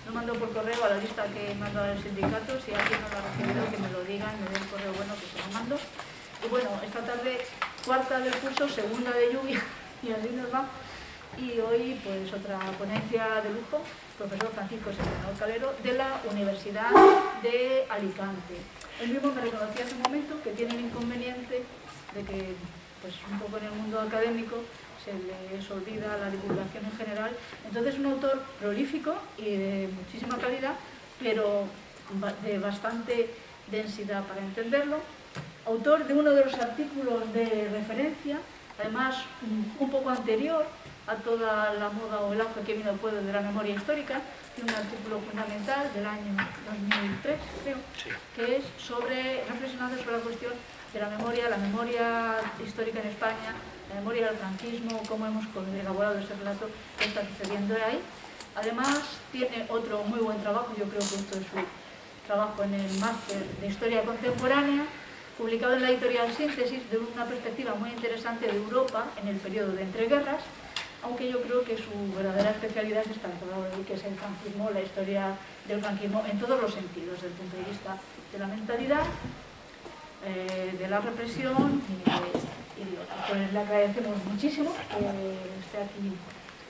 Lo mando por correo a la lista que mando al sindicato. Si alguien no lo ha recibido, que me lo digan, me dé el correo bueno que se lo mando. Y bueno, esta tarde, cuarta del curso, segunda de lluvia, y así nos va. Y hoy, pues, otra ponencia de lujo, profesor Francisco Serrano Calero, de la Universidad de Alicante. Él mismo me reconocía hace un momento que tiene el inconveniente de que, pues, un poco en el mundo académico se les olvida la divulgación en general. Entonces, un autor prolífico y de muchísima calidad, pero de bastante densidad para entenderlo. Autor de uno de los artículos de referencia, además un poco anterior a toda la moda o el auge que vino después de la memoria histórica. Tiene un artículo fundamental del año 2003, creo, sí, que es reflexionando sobre la cuestión de la memoria histórica en España, la memoria del franquismo, cómo hemos elaborado ese relato, qué está sucediendo ahí. Además, tiene otro muy buen trabajo, yo creo que esto es su trabajo en el máster de Historia Contemporánea, publicado en la editorial Síntesis, de una perspectiva muy interesante de Europa en el periodo de entreguerras, aunque yo creo que su verdadera especialidad es esta, que es el franquismo, la historia del franquismo en todos los sentidos, desde el punto de vista de la mentalidad, de la represión y de otros. Pues le agradecemos muchísimo que esté aquí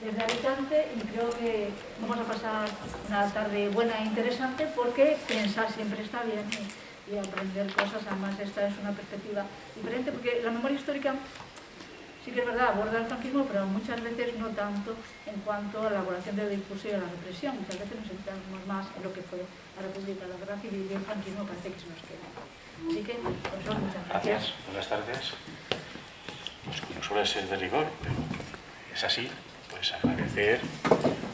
desde Alicante y creo que vamos a pasar una tarde buena e interesante porque pensar siempre está bien y aprender cosas. Además, esta es una perspectiva diferente porque la memoria histórica sí que es verdad, aborda el franquismo, pero muchas veces no tanto en cuanto a la elaboración del discurso y a la represión. Muchas veces nos centramos más en lo que fue la República, la Guerra Civil, y el franquismo parece que se nos queda. Así que, profesor, muchas gracias. Buenas tardes. Pues como suele ser de rigor, pero es así, pues agradecer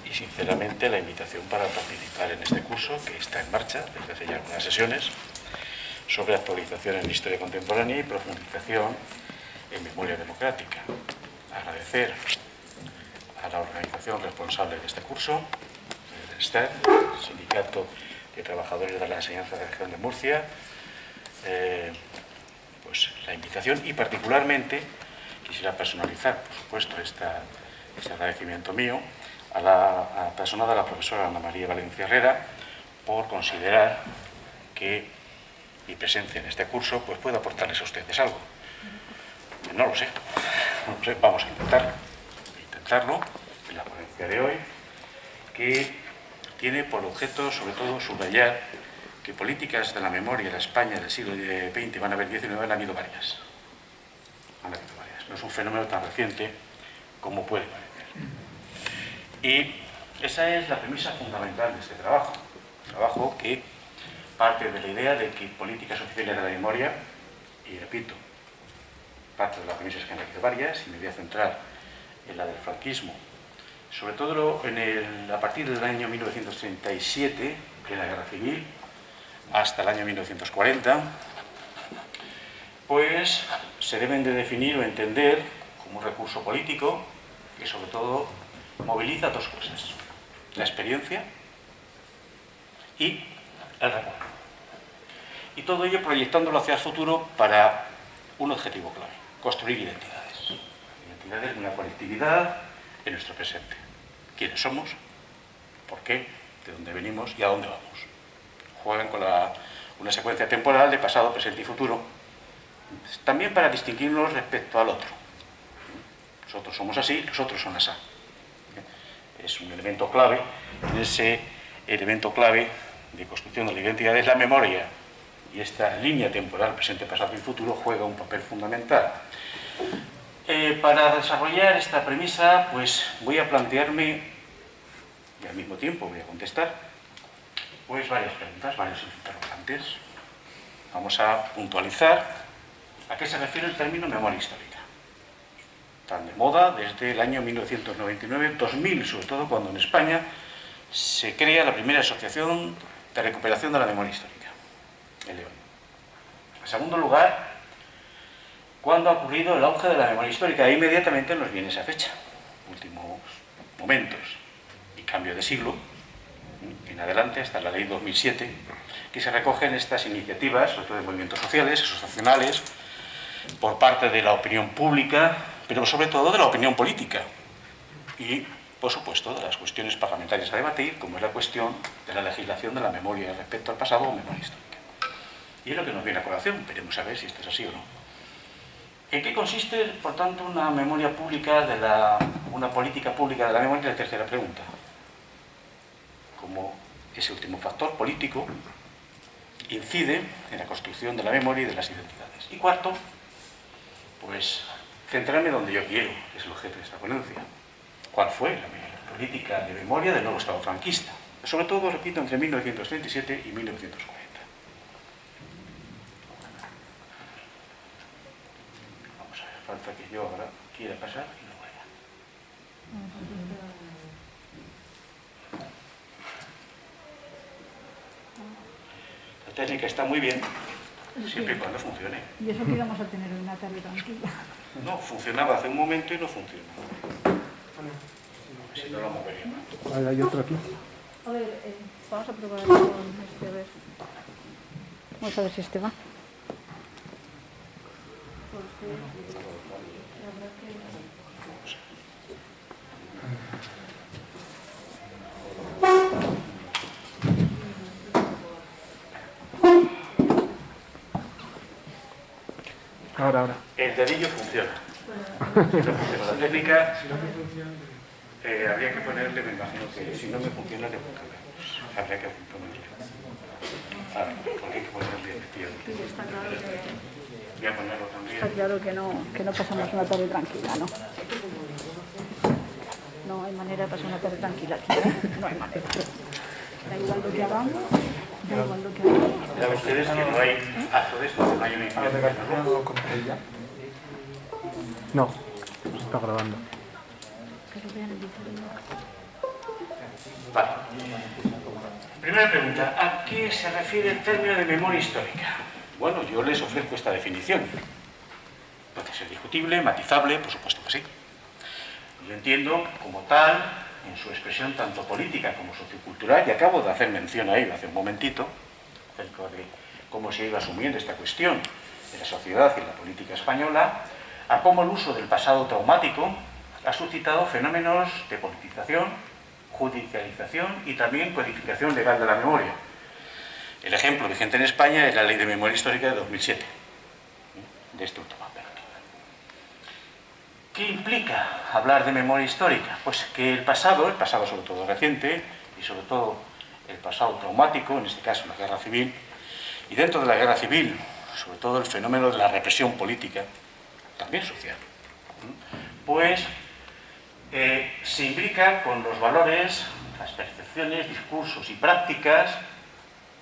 y sinceramente la invitación para participar en este curso que está en marcha desde hace ya algunas sesiones sobre actualización en historia contemporánea y profundización en memoria democrática. Agradecer a la organización responsable de este curso, el STED, el Sindicato de Trabajadores de la Enseñanza de la Región de Murcia, pues la invitación, y particularmente quisiera personalizar, por supuesto, este agradecimiento mío a la persona de la profesora Ana María Valencia Herrera por considerar que mi presencia en este curso pues puede aportarles a ustedes algo. No lo sé, vamos a intentarlo en la ponencia de hoy, que tiene por objeto sobre todo subrayar que políticas de la memoria de la España del siglo XX, van a haber 19, han habido varias. No es un fenómeno tan reciente como puede parecer. Y esa es la premisa fundamental de este trabajo. Un trabajo que parte de la idea de que políticas oficiales de la memoria, y repito, parte de las premisas que han habido varias, y me voy a centrar en la del franquismo, sobre todo a partir del año 1937, plena guerra civil, hasta el año 1940, pues se deben de definir o entender como un recurso político que sobre todo moviliza dos cosas: la experiencia y el recuerdo. Y todo ello proyectándolo hacia el futuro para un objetivo clave: construir identidades. Identidades de una colectividad en nuestro presente. ¿Quiénes somos? ¿Por qué? ¿De dónde venimos? ¿Y a dónde vamos? Juegan con una secuencia temporal de pasado, presente y futuro, también para distinguirnos respecto al otro. Nosotros somos así, los otros son así. Es un elemento clave. En ese elemento clave de construcción de la identidad es la memoria, y esta línea temporal, presente, pasado y futuro, juega un papel fundamental. Para desarrollar esta premisa, pues voy a plantearme, y al mismo tiempo voy a contestar, pues varias preguntas, varios interrogantes. Vamos a puntualizar a qué se refiere el término memoria histórica, tan de moda desde el año 1999-2000, sobre todo cuando en España se crea la primera asociación de recuperación de la memoria histórica, el León. En segundo lugar, ¿cuándo ha ocurrido el auge de la memoria histórica? E inmediatamente nos viene esa fecha, últimos momentos y cambio de siglo, en adelante hasta la ley 2007, que se recogen estas iniciativas, sobre todo de movimientos sociales, asociacionales, por parte de la opinión pública, pero sobre todo de la opinión política. Y por supuesto, de las cuestiones parlamentarias a debatir, como es la cuestión de la legislación de la memoria respecto al pasado o memoria histórica. Y es lo que nos viene a colación, veremos a ver si esto es así o no. ¿En qué consiste, por tanto, una memoria pública una política pública de la memoria? La tercera pregunta. Como ese último factor político incide en la construcción de la memoria y de las identidades. Y cuarto, pues centrarme donde yo quiero, que es el objeto de esta ponencia. ¿Cuál fue la política de memoria del nuevo Estado franquista? Sobre todo, repito, entre 1937 y 1940. Vamos a ver, falta que yo ahora quiera pasar y no vaya. La técnica está muy bien, siempre y cuando funcione. Y eso que íbamos a tener una tarde tranquila. No, funcionaba hace un momento y no funciona. Si no lo movería más. Hay otro aquí. A ver, vamos a probar con este, a ver. Vamos a ver si este va. Porque la verdad que... Ahora. El dedillo funciona. Si no funciona la técnica, habría que ponerle, me imagino que si no me funciona, le habría que ponerle. Porque hay que ponerle el tío. Está claro que... Voy a ponerlo también. Está claro que no pasamos una tarde tranquila, ¿no? No hay manera de pasar una tarde tranquila aquí, ¿eh? No hay manera. Da igual lo que hagamos, da igual lo que hagamos. Ya ven ustedes que no hay acto de esto, no hay una incidencia. No, está grabando. Que lo vean en diferido. Vale. Primera pregunta, ¿a qué se refiere el término de memoria histórica? Bueno, yo les ofrezco esta definición. Puede ser discutible, matizable, por supuesto que sí. Yo entiendo como tal, en su expresión tanto política como sociocultural, y acabo de hacer mención a ello hace un momentito, acerca de cómo se iba asumiendo esta cuestión en la sociedad y en la política española, a cómo el uso del pasado traumático ha suscitado fenómenos de politización, judicialización y también codificación legal de la memoria. El ejemplo vigente en España es la Ley de Memoria Histórica de 2007, de este último aspecto. ¿Qué implica hablar de memoria histórica? Pues que el pasado sobre todo reciente, y sobre todo el pasado traumático, en este caso la guerra civil, y dentro de la guerra civil, sobre todo el fenómeno de la represión política, también social, pues se imbrica con los valores, las percepciones, discursos y prácticas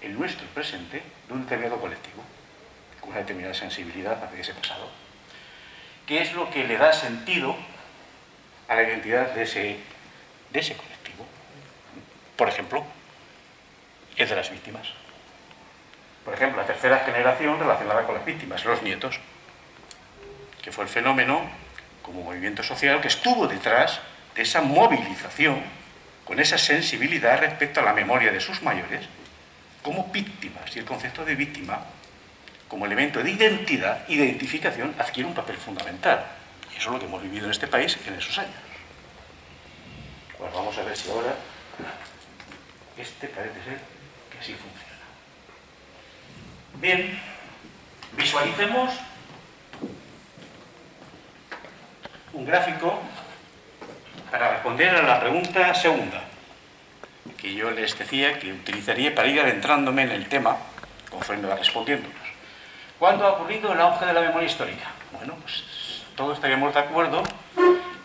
en nuestro presente de un determinado colectivo, con una determinada sensibilidad hacia ese pasado, que es lo que le da sentido a la identidad de ese colectivo. Por ejemplo, el de las víctimas. Por ejemplo, la tercera generación relacionada con las víctimas, los nietos, que fue el fenómeno como movimiento social que estuvo detrás de esa movilización, con esa sensibilidad respecto a la memoria de sus mayores, como víctimas, y el concepto de víctima, como elemento de identidad, identificación, adquiere un papel fundamental. Y eso es lo que hemos vivido en este país en esos años. Pues vamos a ver si ahora este parece ser que así funciona. Bien, visualicemos un gráfico para responder a la pregunta segunda, que yo les decía que utilizaría para ir adentrándome en el tema conforme va respondiéndonos. ¿Cuándo ha ocurrido el auge de la memoria histórica? Bueno, pues todos estaríamos de acuerdo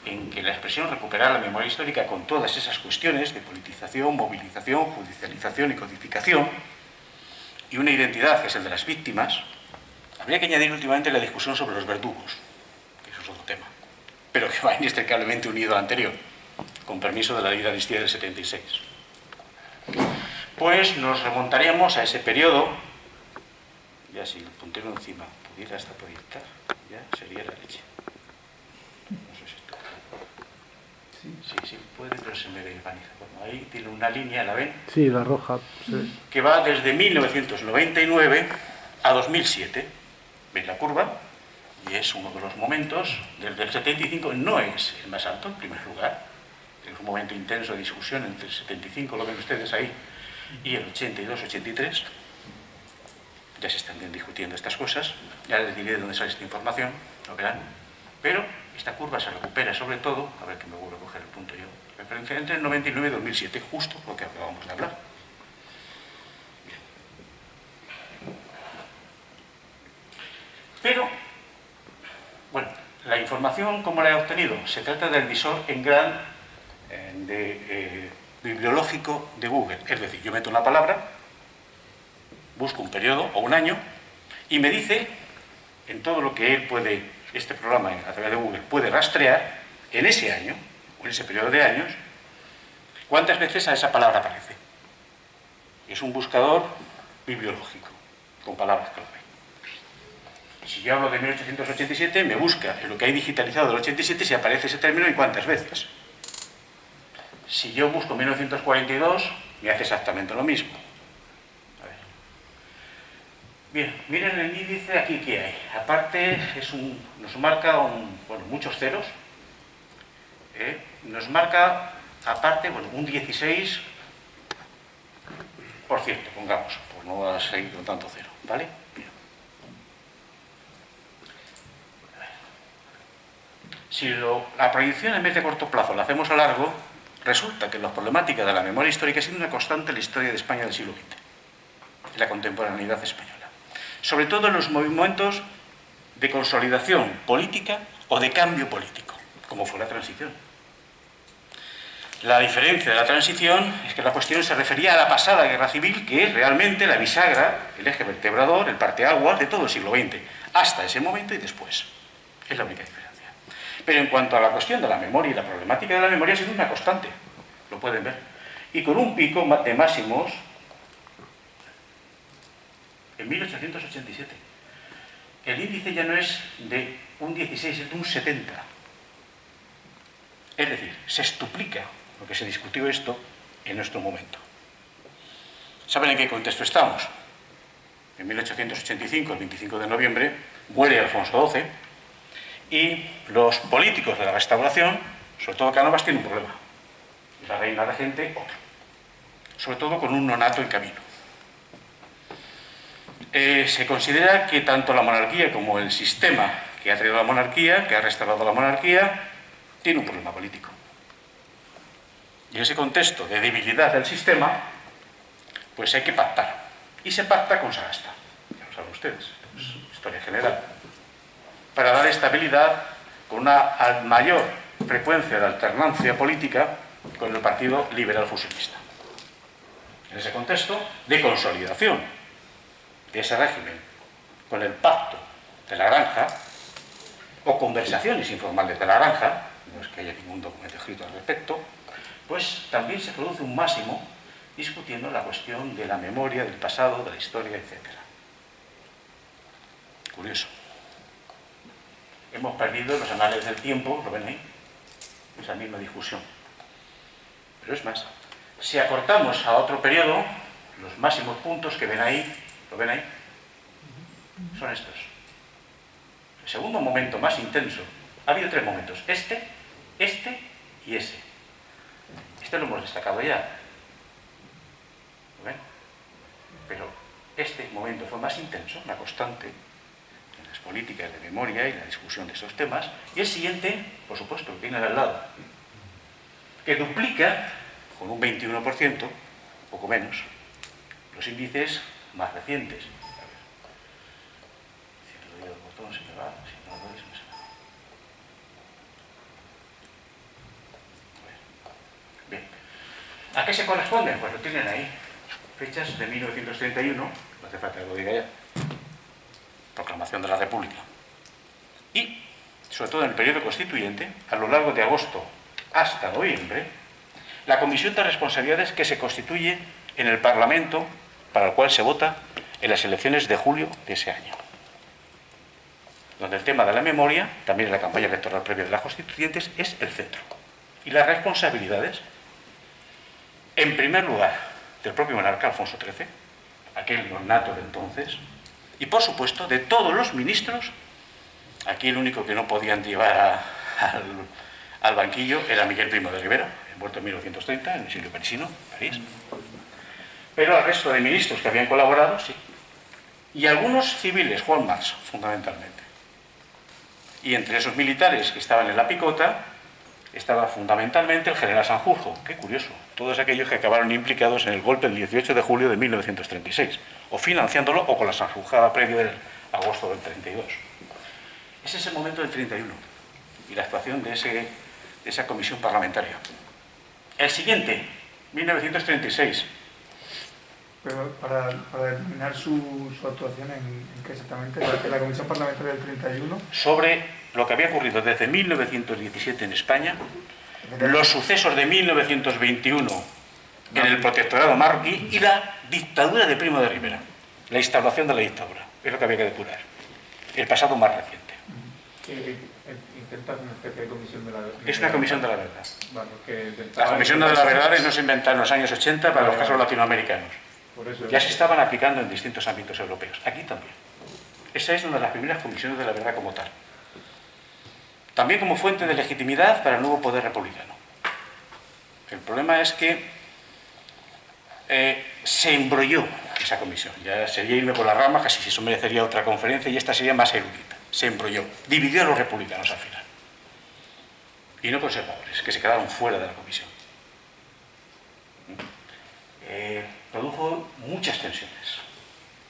en que la expresión recuperar la memoria histórica con todas esas cuestiones de politización, movilización, judicialización y codificación, y una identidad que es el de las víctimas, habría que añadir últimamente la discusión sobre los verdugos, que eso es otro tema, pero que va inextricablemente unido al anterior, con permiso de la ley de amnistía del 76. Pues nos remontaríamos a ese periodo, ya si el puntero encima pudiera hasta proyectar, ya sería la leche. No sé si esto... Sí, puede, pero se me desvaniza. Bueno, ahí tiene una línea, ¿la ven? Sí, la roja. Sí. Que va desde 1999 a 2007. ¿Veis la curva? Y es uno de los momentos, desde el 75 no es el más alto en primer lugar, en un momento intenso de discusión entre el 75, lo ven ustedes ahí, y el 82-83, ya se están bien discutiendo estas cosas, ya les diré de dónde sale esta información, lo verán, pero esta curva se recupera sobre todo, a ver que me vuelvo a coger el punto yo, referencia entre el 99 y 2007, justo lo que acabamos de hablar. Bien. Pero, bueno, la información, ¿cómo la he obtenido? Se trata del visor en gran bibliológico de Google, es decir, yo meto una palabra, busco un periodo o un año y me dice, en todo lo que él puede, este programa a través de Google puede rastrear, en ese año, o en ese periodo de años, cuántas veces a esa palabra aparece. Es un buscador bibliológico, con palabras clave. Si yo hablo de 1887, me busca en lo que hay digitalizado del 87 si aparece ese término y cuántas veces. Si yo busco 1942, me hace exactamente lo mismo. Bien, miren el índice aquí que hay. Aparte, nos marca muchos ceros. Nos marca, aparte, un 16%, pongamos, por no seguir con tanto cero. ¿Vale? Bien. Si la proyección en vez de corto plazo la hacemos a largo, resulta que la problemática de la memoria histórica ha sido una constante en la historia de España del siglo XX, en la contemporaneidad española. Sobre todo en los momentos de consolidación política o de cambio político, como fue la transición. La diferencia de la transición es que la cuestión se refería a la pasada guerra civil, que es realmente la bisagra, el eje vertebrador, el parteaguas de todo el siglo XX, hasta ese momento y después. Es la única diferencia. Pero en cuanto a la cuestión de la memoria y la problemática de la memoria, ha sido una constante, lo pueden ver. Y con un pico de máximos en 1887. El índice ya no es de un 16, es de un 70. Es decir, se extuplica lo que se discutió esto en nuestro momento. ¿Saben en qué contexto estamos? En 1885, el 25 de noviembre, muere Alfonso XII y los políticos de la Restauración, sobre todo Cánovas, tienen un problema. La reina regente, otro. Sobre todo con un nonato en camino. Se considera que tanto la monarquía como el sistema que ha traído la monarquía, que ha restaurado la monarquía, tiene un problema político. Y en ese contexto de debilidad del sistema, pues hay que pactar. Y se pacta con Sagasta, ya lo saben ustedes, es historia general, para dar estabilidad con una mayor frecuencia de alternancia política con el Partido Liberal Fusionista. En ese contexto de consolidación de ese régimen, con el pacto de la granja, o conversaciones informales de la granja, no es que haya ningún documento escrito al respecto, pues también se produce un máximo discutiendo la cuestión de la memoria, del pasado, de la historia, etc. Curioso. Hemos perdido los anales del tiempo, lo ven ahí, esa misma discusión. Pero es más, si acortamos a otro periodo, los máximos puntos que ven ahí, ¿lo ven ahí? Son estos. El segundo momento más intenso, ha habido tres momentos, este y ese. Este lo hemos destacado ya. ¿Lo ven? Pero este momento fue más intenso, una constante en las políticas de memoria y la discusión de estos temas. Y el siguiente, por supuesto, que viene de al lado, que duplica con un 21%, poco menos, los índices más recientes. A ver. Si le doy al botón se me va, si no lo doy se me va. Bien. ¿A qué se corresponden? Pues lo tienen ahí. Fechas de 1931, no hace falta que lo diga ya. Proclamación de la República. Y, sobre todo en el periodo constituyente, a lo largo de agosto hasta noviembre, la comisión de responsabilidades que se constituye en el Parlamento, para el cual se vota en las elecciones de julio de ese año, donde el tema de la memoria, también en la campaña electoral previa de las constituyentes, es el centro. Y las responsabilidades, en primer lugar, del propio monarca Alfonso XIII, aquel nonato de entonces, y por supuesto de todos los ministros. Aquí el único que no podían llevar al banquillo era Miguel Primo de Rivera, el muerto en 1930, en el exilio parisino, París. Pero al resto de ministros que habían colaborado, sí. Y algunos civiles, Juan March, fundamentalmente. Y entre esos militares que estaban en la picota, estaba fundamentalmente el general Sanjurjo. Qué curioso. Todos aquellos que acabaron implicados en el golpe del 18 de julio de 1936, o financiándolo o con la sanjurjada previa del agosto del 32. Ese es el momento del 31 y la actuación de esa comisión parlamentaria. El siguiente, 1936. Pero para determinar su actuación en qué exactamente, en la comisión parlamentaria del 31. Sobre lo que había ocurrido desde 1917 en España, los sucesos de 1921 en el protectorado marroquí y la dictadura de Primo de Rivera, la instauración de la dictadura. Es lo que había que depurar. El pasado más reciente. Intentas una especie de comisión de la verdad. Es una comisión de la verdad. Bueno, Las comisiones de la verdad no se inventaron en los años 80 para los casos latinoamericanos. Por eso Ya se estaban aplicando en distintos ámbitos europeos. Aquí también. Esa es una de las primeras comisiones de la verdad como tal. También como fuente de legitimidad para el nuevo poder republicano. El problema es que se embrolló esa comisión. Ya sería irme por las ramas, casi si eso merecería otra conferencia y esta sería más erudita. Se embrolló. Dividió a los republicanos al final. Y no conservadores, que se quedaron fuera de la comisión. Produjo muchas tensiones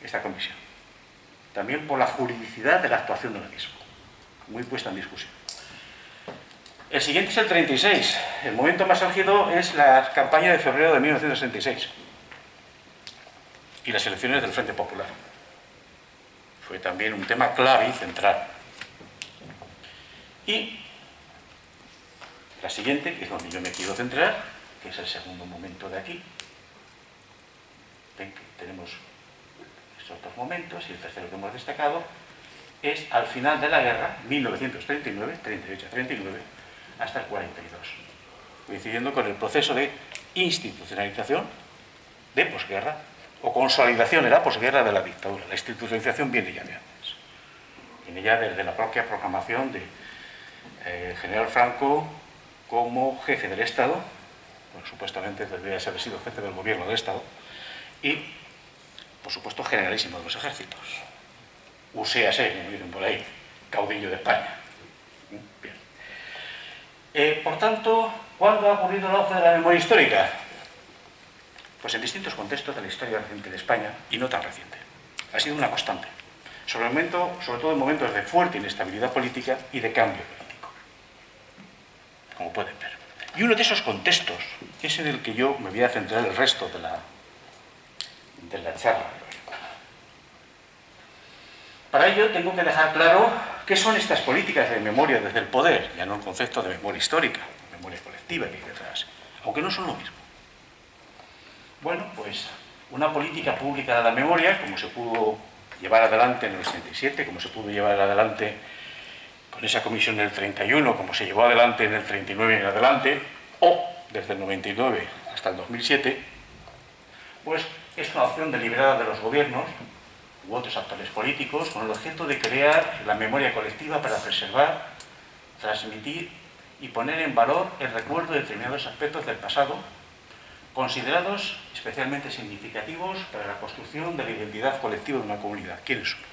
esta comisión. También por la juridicidad de la actuación de la misma. Muy puesta en discusión. El siguiente es el 36. El momento más álgido es la campaña de febrero de 1966 y las elecciones del Frente Popular. Fue también un tema clave y central. Y la siguiente, que es donde yo me quiero centrar, que es el segundo momento de aquí. Ven que tenemos estos dos momentos y el tercero que hemos destacado es al final de la guerra, 1939, 38-39, hasta el 42, coincidiendo con el proceso de institucionalización de posguerra o consolidación en la posguerra de la dictadura. La institucionalización viene ya de antes. Viene ya desde la propia proclamación de general Franco como jefe del Estado, bueno, supuestamente debería haber sido jefe del gobierno del Estado, y, por supuesto, generalísimo de los ejércitos. Uséase, como dicen por ahí, caudillo de España. Bien. Por tanto, ¿cuándo ha ocurrido el auge de la memoria histórica? Pues en distintos contextos de la historia reciente de España, y no tan reciente. Ha sido una constante. Sobre todo en momentos de fuerte inestabilidad política y de cambio político. Como pueden ver. Y uno de esos contextos es en el que yo me voy a centrar el resto de la charla. Para ello tengo que dejar claro qué son estas políticas de memoria desde el poder, ya no el concepto de memoria histórica, memoria colectiva que hay detrás, aunque no son lo mismo. Bueno, pues una política pública de la memoria, como se pudo llevar adelante en el 87, como se pudo llevar adelante con esa comisión del 31, como se llevó adelante en el 39 y en adelante, o desde el 99 hasta el 2007, pues es una opción deliberada de los gobiernos u otros actores políticos con el objeto de crear la memoria colectiva para preservar, transmitir y poner en valor el recuerdo de determinados aspectos del pasado, considerados especialmente significativos para la construcción de la identidad colectiva de una comunidad. ¿Quiénes somos?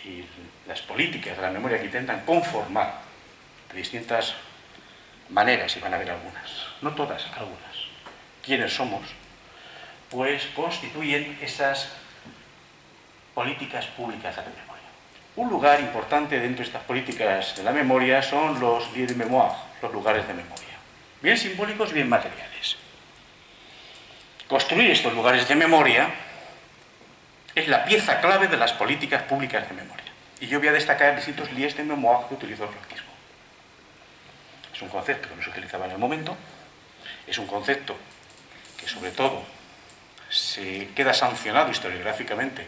Y las políticas de la memoria que intentan conformar de distintas maneras, y van a haber algunas, no todas, algunas, quiénes somos, pues constituyen esas políticas públicas de la memoria. Un lugar importante dentro de estas políticas de la memoria son los lieux de mémoire, los lugares de memoria, bien simbólicos, bien materiales. Construir estos lugares de memoria es la pieza clave de las políticas públicas de memoria. Y yo voy a destacar distintos lieux de mémoire que utilizó el franquismo. Es un concepto que no se utilizaba en el momento, es un concepto que sobre todo se queda sancionado historiográficamente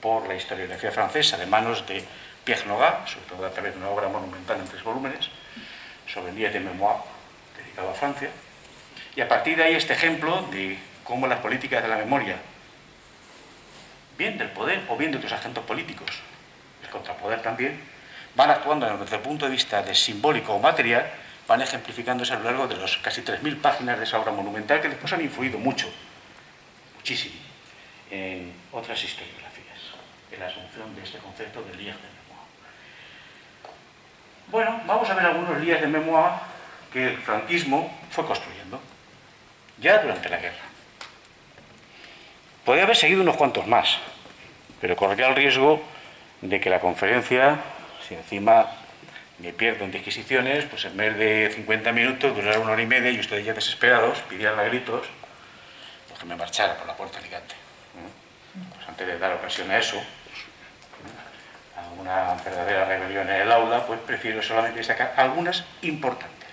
por la historiografía francesa de manos de Pierre Nogat, sobre todo a través de una obra monumental en 3 volúmenes, sobre el lieu de mémoire dedicado a Francia. Y a partir de ahí este ejemplo de cómo las políticas de la memoria, bien del poder o bien de otros agentes políticos, el contrapoder también, van actuando desde el punto de vista de simbólico o material van ejemplificándose a lo largo de los casi 3.000 páginas de esa obra monumental que después han influido mucho, muchísimo, en otras historiografías, en la asunción de este concepto de lies de mémoire. Bueno, vamos a ver algunos lies de mémoire que el franquismo fue construyendo, ya durante la guerra. Podría haber seguido unos cuantos más, pero corría el riesgo de que la conferencia, si encima me pierdo en disquisiciones, pues en vez de 50 minutos durara 1 hora y media y ustedes ya desesperados pidieran a gritos pues que me marchara por la puerta de Alicante. Pues antes de dar ocasión a eso, a una verdadera rebelión en el aula, pues prefiero solamente destacar algunas importantes.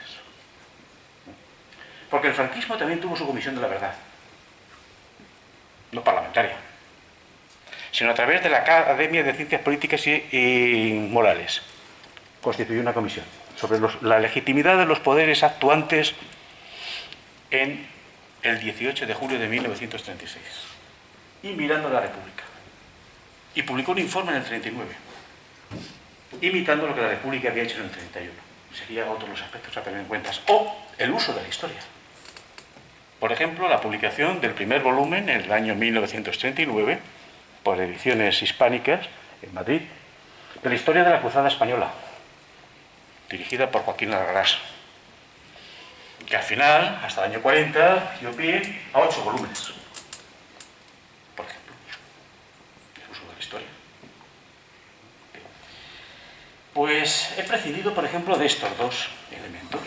Porque el franquismo también tuvo su comisión de la verdad, no parlamentaria, sino a través de la Academia de Ciencias Políticas y Morales. Constituyó una comisión sobre la legitimidad de los poderes actuantes en el 18 de julio de 1936 y mirando la República. Y publicó un informe en el 39, imitando lo que la República había hecho en el 31. Serían otros los aspectos a tener en cuenta. O el uso de la historia. Por ejemplo, la publicación del primer volumen en el año 1939, por Ediciones Hispánicas, en Madrid, de la historia de la Cruzada Española, dirigida por Joaquín Larrarás, que al final, hasta el año 40, dio pie a 8 volúmenes, por ejemplo, el uso de la historia. Pues he prescindido, por ejemplo, de estos dos elementos.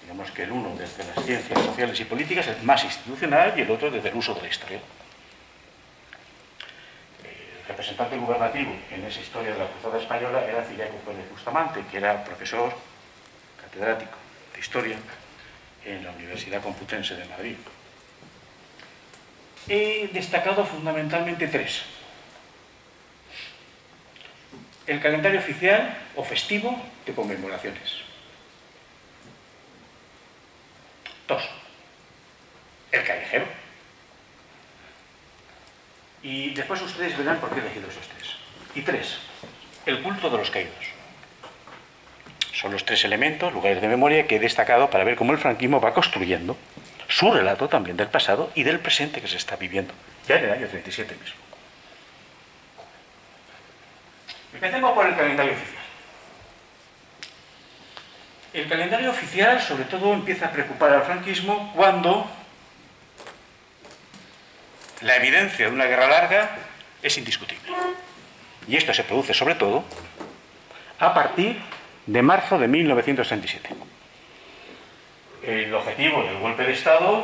Digamos que el uno desde las ciencias sociales y políticas es más institucional y el otro desde el uso de la historia. El representante gubernativo en esa historia de la Cruzada Española era Ciriaco Pérez Bustamante, que era profesor catedrático de historia en la Universidad Complutense de Madrid. He destacado fundamentalmente 3. El calendario oficial o festivo de conmemoraciones. 2. El callejero. Y después ustedes verán por qué he elegido esos 3. Y 3. El culto de los caídos. Son los 3 elementos, lugares de memoria, que he destacado para ver cómo el franquismo va construyendo su relato también del pasado y del presente que se está viviendo, ya en el año 37 mismo. Empecemos por el calendario oficial. El calendario oficial, sobre todo, empieza a preocupar al franquismo cuando la evidencia de una guerra larga es indiscutible. Y esto se produce, sobre todo, a partir de marzo de 1937. El objetivo del golpe de Estado,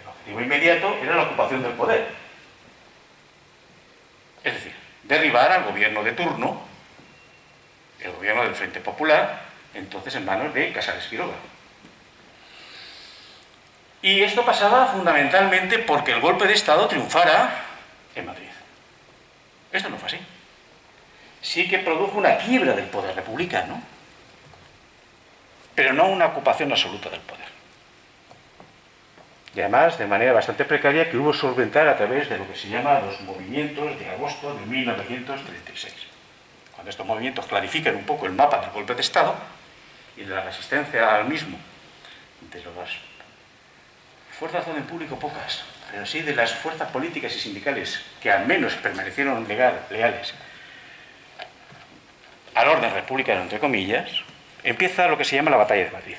el objetivo inmediato, era la ocupación del poder. Es decir, derribar al gobierno de turno, el gobierno del Frente Popular, entonces en manos de Casares Quiroga. Y esto pasaba fundamentalmente porque el golpe de Estado triunfara en Madrid. Esto no fue así. Sí que produjo una quiebra del poder republicano, pero no una ocupación absoluta del poder. Y además, de manera bastante precaria, que hubo que solventar a través de lo que se llama los movimientos de agosto de 1936. Cuando estos movimientos clarifican un poco el mapa del golpe de Estado y de la resistencia al mismo, de las fuerzas de orden público pocas, pero sí de las fuerzas políticas y sindicales que al menos permanecieron leales al orden republicano, entre comillas, empieza lo que se llama la Batalla de Madrid.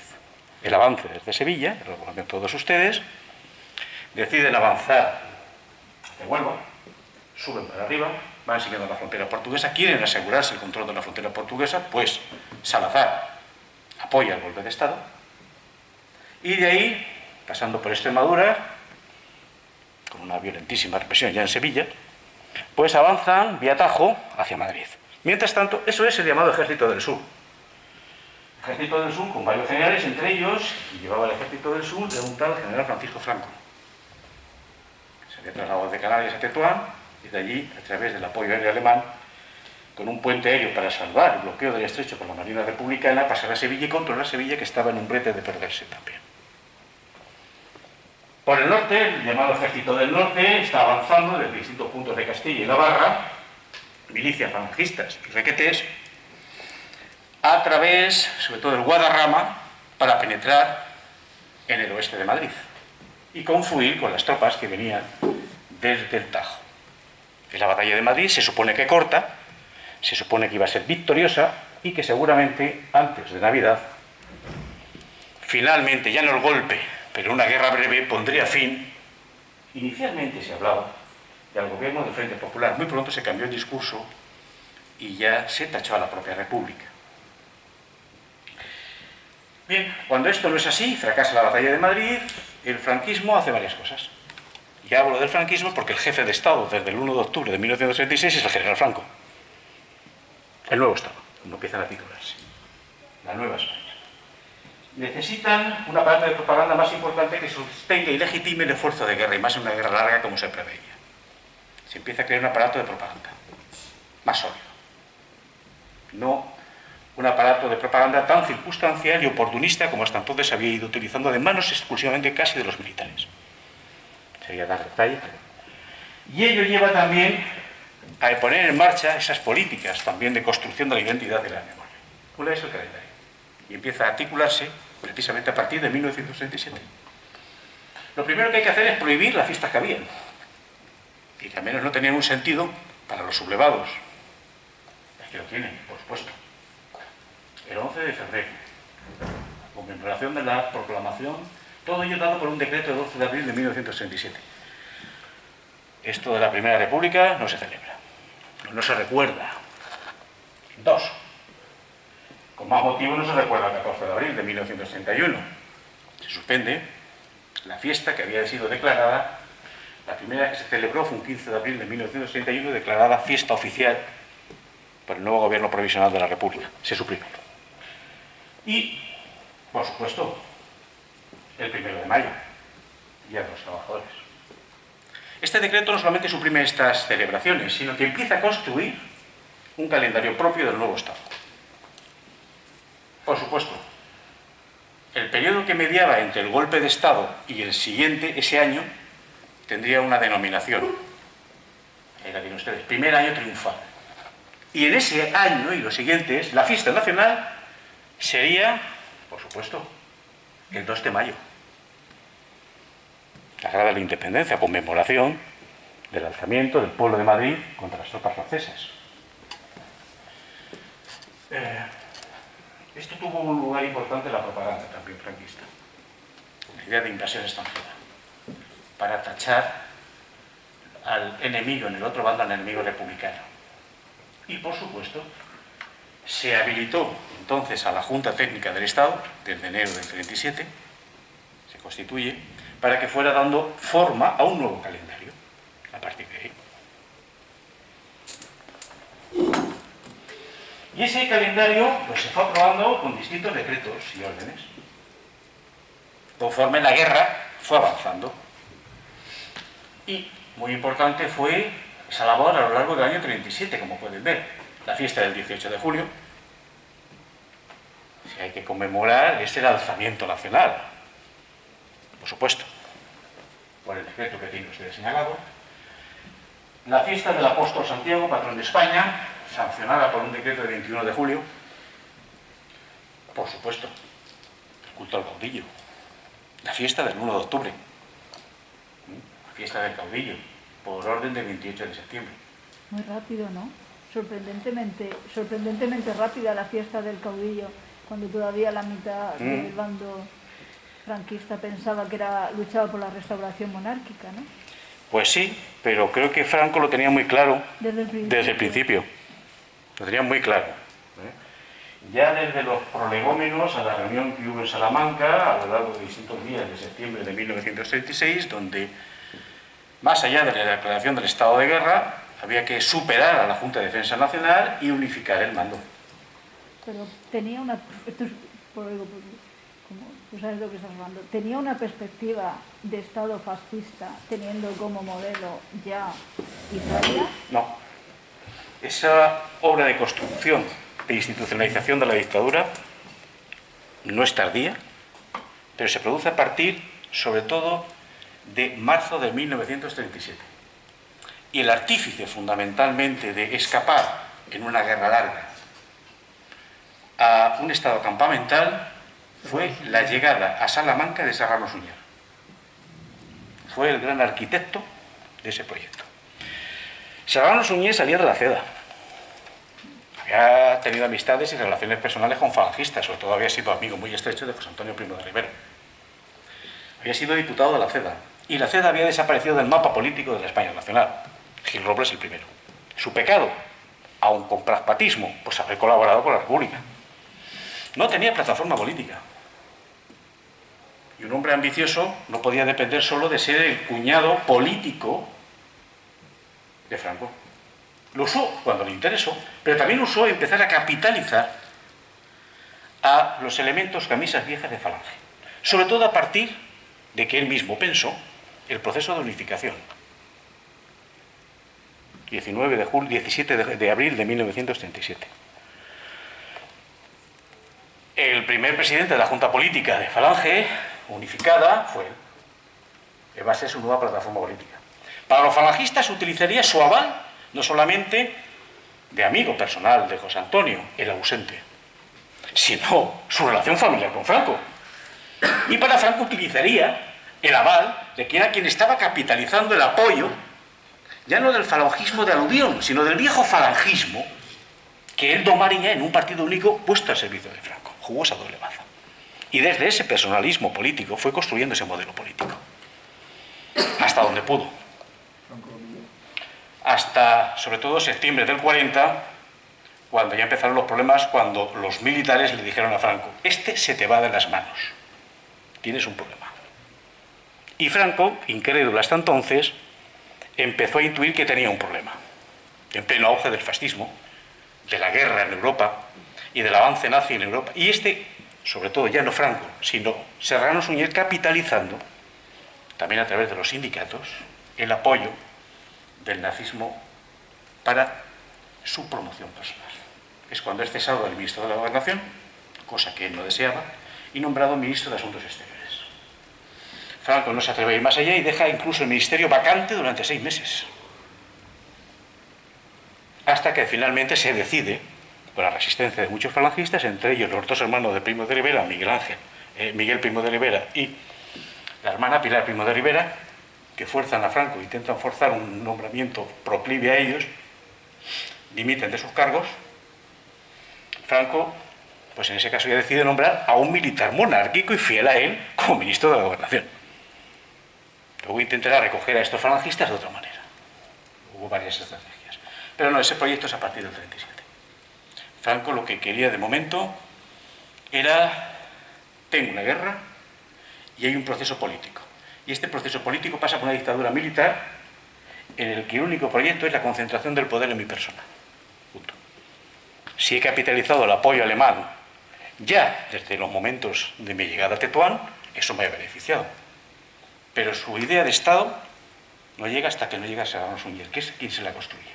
El avance desde Sevilla, lo conocen todos ustedes, deciden avanzar hacia Huelva, suben para arriba, van siguiendo la frontera portuguesa, quieren asegurarse el control de la frontera portuguesa, pues Salazar apoya el golpe de Estado, y de ahí, pasando por Extremadura, con una violentísima represión ya en Sevilla, pues avanzan vía Tajo hacia Madrid. Mientras tanto, eso es el llamado Ejército del Sur. Ejército del Sur con varios generales, entre ellos, y llevaba el Ejército del Sur de un tal general Francisco Franco. Se había trasladado de Canarias a Tetuán y de allí, a través del apoyo aéreo alemán, con un puente aéreo para salvar el bloqueo del estrecho por la Marina Republicana, pasar a Sevilla y controlar Sevilla, que estaba en un brete de perderse también. Por el norte, el llamado Ejército del Norte está avanzando desde distintos puntos de Castilla y Navarra, milicias falangistas y requetés, a través, sobre todo, del Guadarrama, para penetrar en el oeste de Madrid y confluir con las tropas que venían desde el Tajo. Es la batalla de Madrid, se supone que corta, se supone que iba a ser victoriosa y que seguramente antes de Navidad, finalmente, ya no el golpe, pero una guerra breve, pondría fin. Inicialmente se hablaba del gobierno del Frente Popular. Muy pronto se cambió el discurso y ya se tachó a la propia República. Bien, cuando esto no es así, fracasa la batalla de Madrid, el franquismo hace varias cosas. Y hablo del franquismo porque el jefe de Estado desde el 1 de octubre de 1936 es el general Franco. El nuevo Estado, como empiezan a titularse. La nueva España. Necesitan un aparato de propaganda más importante que sostenga y legitime el esfuerzo de guerra, y más en una guerra larga como se preveía. Se empieza a crear un aparato de propaganda más sólido. No un aparato de propaganda tan circunstancial y oportunista como hasta entonces se había ido utilizando de manos exclusivamente casi de los militares. Sería dar detalle. Y ello lleva también a poner en marcha esas políticas también de construcción de la identidad de la memoria. Una es el calendario. Y empieza a articularse precisamente a partir de 1937. Lo primero que hay que hacer es prohibir las fiestas que habían, y que al menos no tenían un sentido para los sublevados. Es que lo tienen, por supuesto. El 11 de febrero, conmemoración de la proclamación, todo ello dado por un decreto del 12 de abril de 1937. Esto de la Primera República no se celebra, no se recuerda. 2. Con más motivo no se recuerda el 14 de abril de 1931. Se suspende la fiesta que había sido declarada, la primera vez que se celebró fue un 15 de abril de 1931, declarada fiesta oficial por el nuevo gobierno provisional de la República. Se suprime. Y, por supuesto, el 1 de mayo, Día de los Trabajadores. Este decreto no solamente suprime estas celebraciones, sino que empieza a construir un calendario propio del nuevo Estado. Por supuesto, el periodo que mediaba entre el golpe de Estado y el siguiente, ese año, tendría una denominación. Ahí la tienen ustedes. Primer año triunfal. Y en ese año y los siguientes, la fiesta nacional sería, por supuesto, el 2 de mayo. La Guerra de la Independencia, conmemoración del alzamiento del pueblo de Madrid contra las tropas francesas. Esto tuvo un lugar importante en la propaganda también franquista. La idea de invasión extranjera. Para tachar al enemigo en el otro bando, al enemigo republicano. Y, por supuesto, se habilitó entonces a la Junta Técnica del Estado, desde enero del 37, se constituye, para que fuera dando forma a un nuevo calendario, a partir de ahí. Y ese calendario pues, se fue aprobando con distintos decretos y órdenes. Conforme la guerra fue avanzando. Y muy importante fue esa labor a lo largo del año 37, como pueden ver. La fiesta del 18 de julio. Si hay que conmemorar, es el alzamiento nacional. Por supuesto. Por el decreto que tiene usted señalado. La fiesta del apóstol Santiago, patrón de España, sancionada por un decreto del 21 de julio. Por supuesto. El culto al caudillo. La fiesta del 1 de octubre. La fiesta del caudillo, por orden del 28 de septiembre. Muy rápido, ¿no? Sorprendentemente rápida la fiesta del caudillo, cuando todavía la mitad del bando franquista pensaba que luchaba por la restauración monárquica, ¿no? Pues sí, pero creo que Franco lo tenía muy claro Desde el principio. Lo tenía muy claro. Ya desde los prolegómenos a la reunión que hubo en Salamanca, a lo largo de distintos días de septiembre de 1936, donde, más allá de la declaración del estado de guerra, había que superar a la Junta de Defensa Nacional y unificar el mando. Pero tenía una... Esto es, como tú sabes lo que estás hablando. Tenía una perspectiva de Estado fascista, teniendo como modelo ya Italia. No. Esa obra de construcción de institucionalización de la dictadura no es tardía, pero se produce a partir, sobre todo, de marzo de 1937. Y el artífice, fundamentalmente, de escapar en una guerra larga a un estado campamental fue la llegada a Salamanca de Serrano Suñer. Fue el gran arquitecto de ese proyecto. Serrano Suñer salía de la CEDA. Había tenido amistades y relaciones personales con falangistas, sobre todo había sido amigo muy estrecho de José Antonio Primo de Rivera. Había sido diputado de la CEDA, y la CEDA había desaparecido del mapa político de la España nacional. Gil Robles el primero. Su pecado, aun con pragmatismo, pues haber colaborado con la República. No tenía plataforma política. Y un hombre ambicioso no podía depender solo de ser el cuñado político de Franco. Lo usó cuando le interesó, pero también usó empezar a capitalizar a los elementos camisas viejas de Falange. Sobre todo a partir de que él mismo pensó el proceso de unificación. 17 de abril de 1937. El primer presidente de la Junta Política de Falange, unificada, fue él. En base a su nueva plataforma política. Para los falangistas utilizaría su aval, no solamente de amigo personal de José Antonio, el ausente, sino su relación familiar con Franco. Y para Franco utilizaría el aval de que era quien estaba capitalizando el apoyo, ya no del falangismo de alusión, sino del viejo falangismo que él domaría en un partido único puesto al servicio de Franco. Jugó esa doble baza. Y desde ese personalismo político fue construyendo ese modelo político. Hasta donde pudo. Hasta, sobre todo, septiembre del 40, cuando ya empezaron los problemas, cuando los militares le dijeron a Franco: este se te va de las manos, tienes un problema. Y Franco, incrédulo hasta entonces, empezó a intuir que tenía un problema. En pleno auge del fascismo, de la guerra en Europa y del avance nazi en Europa. Y sobre todo ya no Franco, sino Serrano Suñer, capitalizando, también a través de los sindicatos, el apoyo del nazismo para su promoción personal. Es cuando es cesado del ministro de la Gobernación, cosa que él no deseaba, y nombrado ministro de Asuntos Exteriores. Franco no se atreve a ir más allá y deja incluso el ministerio vacante durante 6 meses. Hasta que finalmente se decide, con la resistencia de muchos falangistas, entre ellos los 2 hermanos de Primo de Rivera, Miguel Primo de Rivera y la hermana Pilar Primo de Rivera, que fuerzan a Franco, intentan forzar un nombramiento proclive a ellos, dimiten de sus cargos. Franco, pues en ese caso ya decide nombrar a un militar monárquico y fiel a él como ministro de la Gobernación. Luego intentará recoger a estos falangistas de otra manera. Hubo varias estrategias. Pero no, ese proyecto es a partir del 37. Franco lo que quería de momento era: tengo una guerra y hay un proceso político. Y este proceso político pasa por una dictadura militar en el que el único proyecto es la concentración del poder en mi persona. Punto. Si he capitalizado el apoyo alemán ya desde los momentos de mi llegada a Tetuán, eso me ha beneficiado. Pero su idea de Estado no llega hasta que no llega a Serrano Suñer, que es quien se la construye.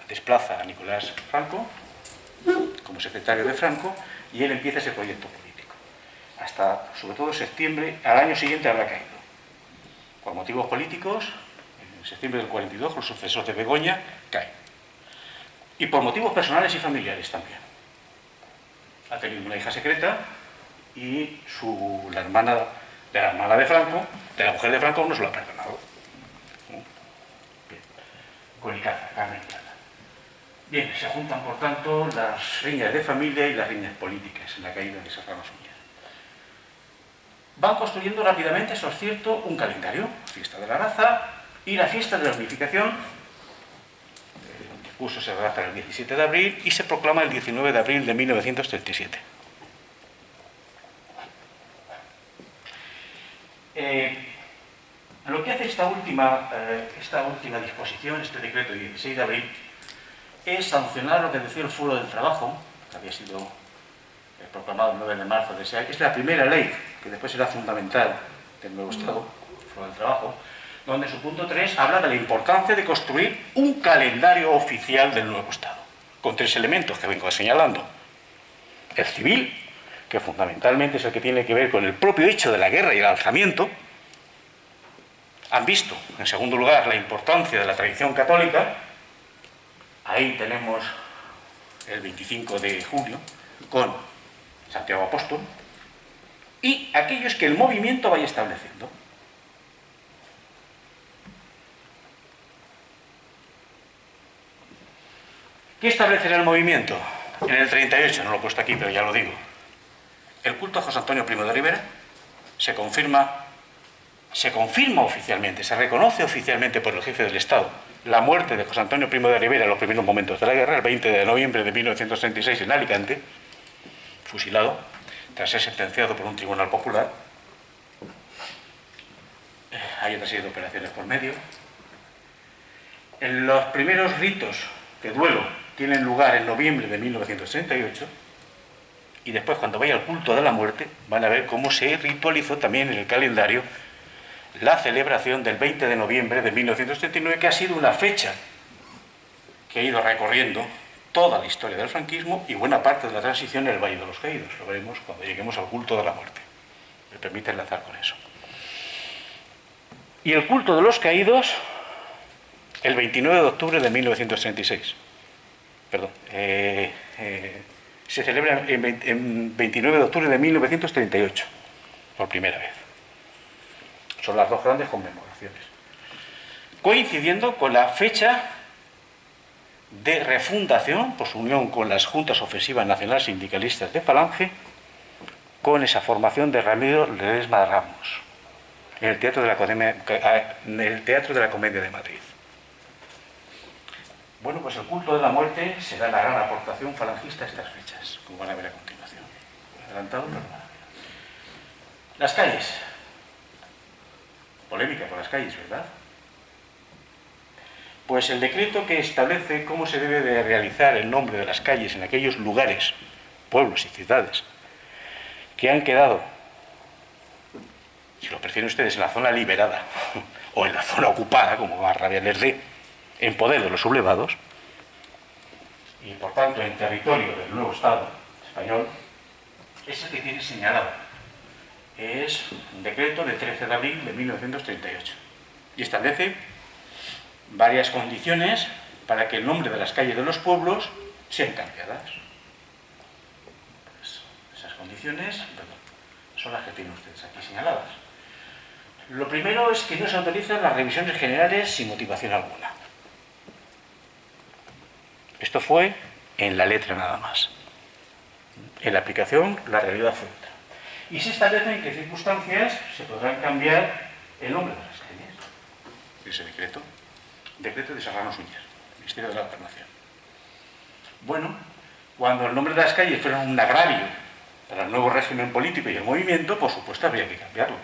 Desplaza a Nicolás Franco como secretario de Franco y él empieza ese proyecto político. Hasta, sobre todo, septiembre, al año siguiente habrá caído. Por motivos políticos, en septiembre del 42, los sucesores de Begoña caen. Y por motivos personales y familiares también. Ha tenido una hija secreta y la hermana de Franco, de la mujer de Franco, no se lo ha perdonado. Bien. Con Icaza, Carmen Icaza. Bien, se juntan, por tanto, las riñas de familia y las riñas políticas en la caída de Serrano Suñer. Van construyendo rápidamente, eso es cierto, un calendario: fiesta de la raza y la fiesta de la unificación. El curso se redacta el 17 de abril y se proclama el 19 de abril de 1937. Lo que hace esta última disposición, este decreto del 16 de abril, es sancionar lo que decía el Foro del Trabajo, que había sido proclamado el 9 de marzo de ese año. Es la primera ley, que después será fundamental del nuevo Estado, el Foro del Trabajo, donde su punto 3 habla de la importancia de construir un calendario oficial del nuevo Estado, con 3 elementos que vengo señalando. El civil, que fundamentalmente es el que tiene que ver con el propio hecho de la guerra y el alzamiento. Han visto, en segundo lugar, la importancia de la tradición católica. Ahí tenemos el 25 de junio, con Santiago Apóstol, y aquellos que el movimiento vaya estableciendo. ¿Qué establecerá el movimiento? En el 38, no lo he puesto aquí, pero ya lo digo. El culto a José Antonio Primo de Rivera se confirma oficialmente, se reconoce oficialmente por el jefe del Estado la muerte de José Antonio Primo de Rivera en los primeros momentos de la guerra, el 20 de noviembre de 1936 en Alicante, fusilado, tras ser sentenciado por un tribunal popular. Hay otra serie de operaciones por medio. En los primeros ritos de duelo tienen lugar en noviembre de 1938, y después, cuando vaya al culto de la muerte, van a ver cómo se ritualizó también en el calendario la celebración del 20 de noviembre de 1939, que ha sido una fecha que ha ido recorriendo toda la historia del franquismo y buena parte de la transición en el Valle de los Caídos. Lo veremos cuando lleguemos al culto de la muerte. Me permite enlazar con eso. Y el culto de los caídos, el 29 de octubre de 1936. Perdón. Se celebra en 29 de octubre de 1938, por primera vez. Son las dos grandes conmemoraciones, coincidiendo con la fecha de refundación, por su unión con las Juntas Ofensivas Nacional Sindicalistas de Falange, con esa formación de Ramiro Ledesma Ramos, en el Teatro de la Comedia de Madrid. Bueno, pues el culto de la muerte será la gran aportación falangista a estas fechas, como van a ver a continuación. Adelantado, pero van a ver. Las calles. Polémica por las calles, ¿verdad? Pues el decreto que establece cómo se debe de realizar el nombre de las calles en aquellos lugares, pueblos y ciudades, que han quedado, si lo prefieren ustedes, en la zona liberada o en la zona ocupada, como más rabia les dé, en poder de los sublevados, y por tanto en territorio del nuevo Estado español, es el que tiene señalado. Es un decreto de 13 de abril de 1938 y establece varias condiciones para que el nombre de las calles de los pueblos sean cambiadas. Pues esas condiciones son las que tienen ustedes aquí señaladas. Lo primero es que no se autorizan las revisiones generales sin motivación alguna. Esto fue en la letra nada más. En la aplicación, la realidad fue otra. Y se establece en qué circunstancias se podrán cambiar el nombre de las calles. Ese decreto. Decreto de Serrano Suñer, Ministerio de la Gobernación. Bueno, cuando el nombre de las calles fuera un agravio para el nuevo régimen político y el movimiento, por supuesto habría que cambiarlos.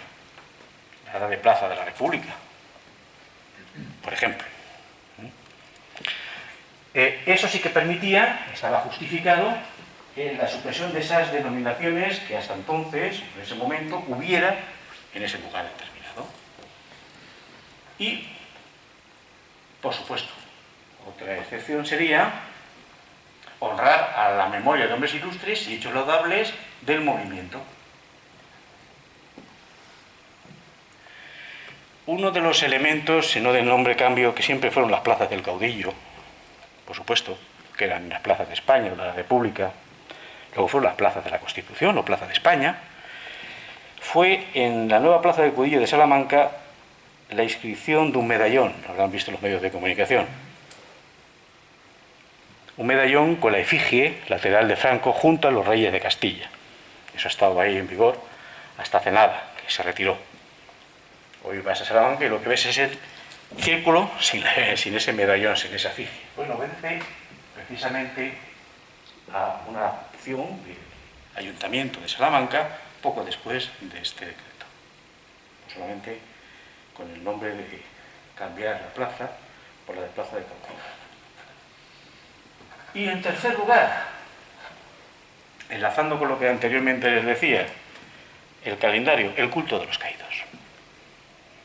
Nada de Plaza de la República, por ejemplo. Eso sí que permitía, estaba justificado, la supresión de esas denominaciones que hasta entonces, en ese momento, hubiera en ese lugar determinado. Y, por supuesto, otra excepción sería honrar a la memoria de hombres ilustres y hechos laudables del movimiento. Uno de los elementos, si no de nombre cambio, que siempre fueron las plazas del caudillo, por supuesto, que eran las plazas de España o de la República, luego fueron las plazas de la Constitución o Plaza de España, fue en la nueva plaza del Caudillo de Salamanca la inscripción de un medallón, lo habrán visto los medios de comunicación. Un medallón con la efigie lateral de Franco junto a los reyes de Castilla. Eso ha estado ahí en vigor hasta hace nada, que se retiró. Hoy vas a Salamanca y lo que ves es el círculo sin ese medallón, sin esa efigie. Bueno, obedece precisamente a una acción del Ayuntamiento de Salamanca poco después de este decreto. No solamente con el nombre de cambiar la plaza por la de Plaza de Caudillo. Y en tercer lugar, enlazando con lo que anteriormente les decía, el calendario, el culto de los caídos.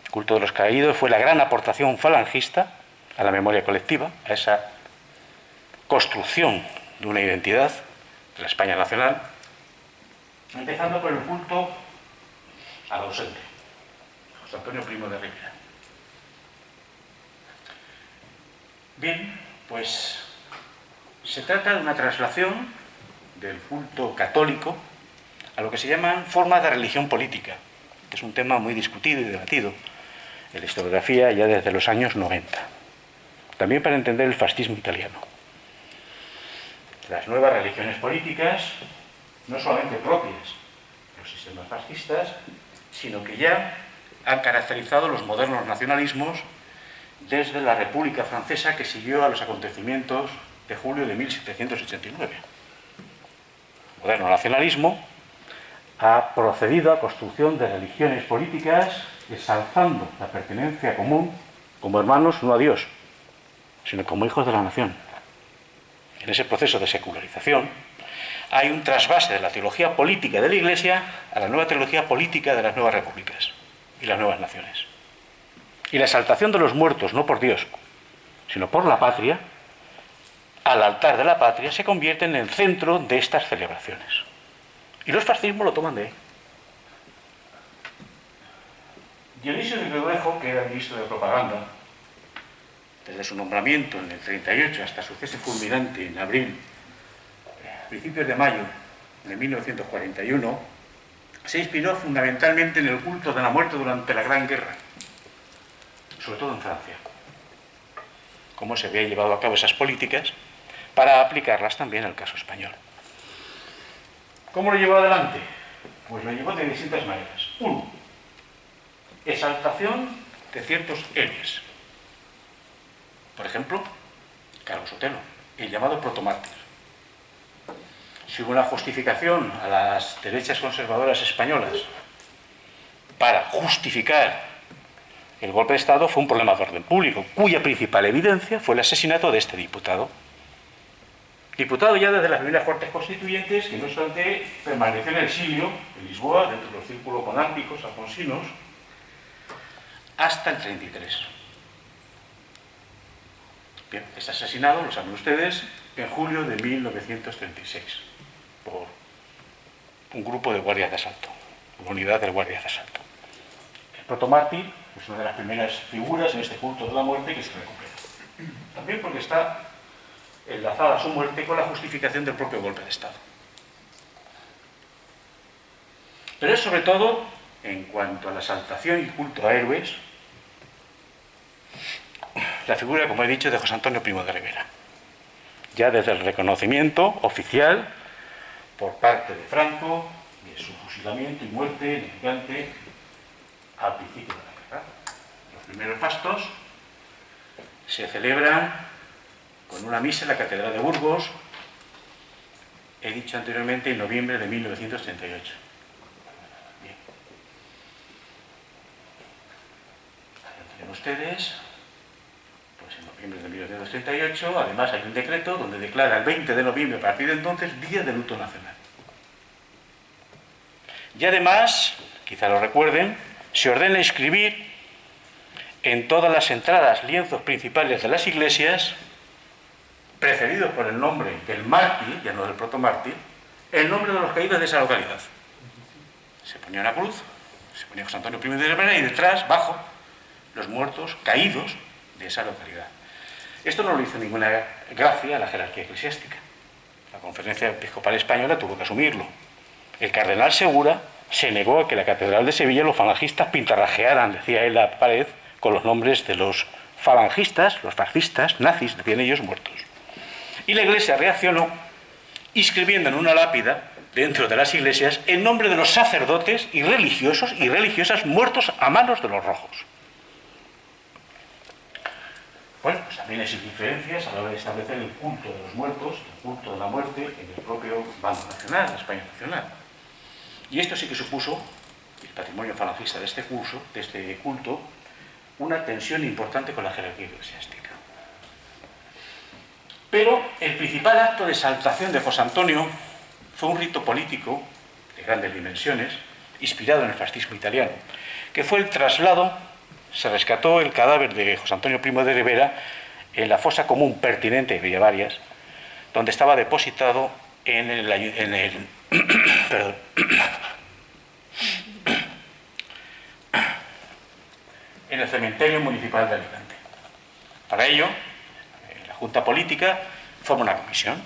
El culto de los caídos fue la gran aportación falangista a la memoria colectiva, a esa construcción de una identidad de la España nacional, empezando por el culto al ausente, José Antonio Primo de Rivera. Bien, pues Se trata de una traslación del culto católico a lo que se llaman formas de religión política, que es un tema muy discutido y debatido en la historiografía ya desde los años 90. También para entender el fascismo italiano. Las nuevas religiones políticas, no solamente propias de los sistemas fascistas, sino que ya han caracterizado los modernos nacionalismos desde la República Francesa, que siguió a los acontecimientos de julio de 1789. El moderno nacionalismo ha procedido a construcción de religiones políticas exalzando la pertenencia común como hermanos no a Dios, sino como hijos de la nación. En ese proceso de secularización hay un trasvase de la teología política de la Iglesia a la nueva teología política de las nuevas repúblicas y las nuevas naciones. Y la exaltación de los muertos, no por Dios, sino por la patria, al altar de la patria, se convierte en el centro de estas celebraciones. Y los fascismos lo toman de ahí. Dionisio de Greurejo, que era ministro de propaganda, desde su nombramiento en el 38 hasta su cese fulminante en abril, principios de mayo de 1941, se inspiró fundamentalmente en el culto de la muerte durante la Gran Guerra, sobre todo en Francia. Cómo se había llevado a cabo esas políticas para aplicarlas también al caso español. ¿Cómo lo llevó adelante? Pues lo llevó de distintas maneras. Uno, exaltación de ciertos héroes. Por ejemplo, Carlos Sotelo, el llamado protomártir. Si hubo una justificación a las derechas conservadoras españolas para justificar el golpe de Estado, fue un problema de orden público, cuya principal evidencia fue el asesinato de este diputado. Diputado ya desde las primeras Cortes Constituyentes, que no obstante permaneció en el exilio, en Lisboa, dentro de los círculos monárquicos alfonsinos, hasta el 33. Bien, es asesinado, lo saben ustedes, en julio de 1936, por un grupo de guardias de asalto, una unidad de guardias de asalto. El protomártir es una de las primeras figuras en este culto de la muerte que se recupera. También porque está enlazada su muerte con la justificación del propio golpe de Estado. Pero es sobre todo, en cuanto a la exaltación y culto a héroes, la figura, como he dicho, de José Antonio Primo de Rivera. Ya desde el reconocimiento oficial por parte de Franco de su fusilamiento y muerte en Alicante al principio de la guerra. Los primeros fastos se celebran con una misa en la Catedral de Burgos, he dicho anteriormente, en noviembre de 1938. Bien. Ahí lo tienen ustedes. Pues en noviembre de 1938, además hay un decreto donde declara el 20 de noviembre, a partir de entonces, Día de Luto Nacional. Y además, quizá lo recuerden, se ordena inscribir en todas las entradas, lienzos principales de las iglesias, precedidos por el nombre del mártir, ya no del protomártir, el nombre de los caídos de esa localidad. Se ponía una cruz, se ponía José Antonio Primo de Rivera y detrás, bajo, los muertos caídos de esa localidad. Esto no lo hizo ninguna gracia a la jerarquía eclesiástica. La Conferencia Episcopal Española tuvo que asumirlo. El cardenal Segura se negó a que la Catedral de Sevilla los falangistas pintarrajearan, decía él, la pared con los nombres de los falangistas, los fascistas, nazis, decían ellos, muertos. Y la Iglesia reaccionó inscribiendo en una lápida dentro de las iglesias el nombre de los sacerdotes y religiosos y religiosas muertos a manos de los rojos. Bueno, pues también hay diferencias a la hora de establecer el culto de los muertos, el culto de la muerte en el propio bando nacional, la España nacional. Y esto sí que supuso, el patrimonio falangista de este curso, de este culto, una tensión importante con la jerarquía eclesiástica. Pero el principal acto de exaltación de José Antonio fue un rito político de grandes dimensiones, inspirado en el fascismo italiano, que fue el traslado. Se rescató el cadáver de José Antonio Primo de Rivera en la fosa común pertinente de Villavarias, donde estaba depositado en en el cementerio municipal de Alicante. Para ello, la Junta Política forma una comisión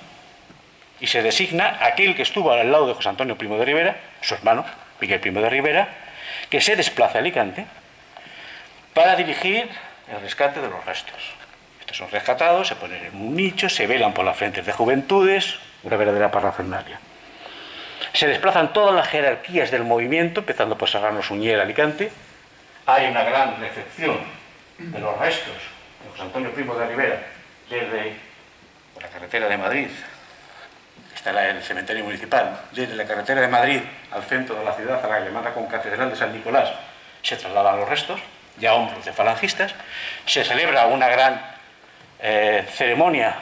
y se designa aquel que estuvo al lado de José Antonio Primo de Rivera, su hermano, Miguel Primo de Rivera, que se desplaza a Alicante para dirigir el rescate de los restos. Estos son rescatados, se ponen en un nicho, se velan por las frentes de juventudes, una verdadera parafernalia. Se desplazan todas las jerarquías del movimiento, empezando por Serrano Suñer, Alicante. Hay una gran recepción de los restos de José Antonio Primo de Rivera desde la carretera de Madrid, está el cementerio municipal, desde la carretera de Madrid al centro de la ciudad, a la llamada concatedral de San Nicolás, se trasladan los restos, ya hombros de falangistas, se celebra una gran ceremonia,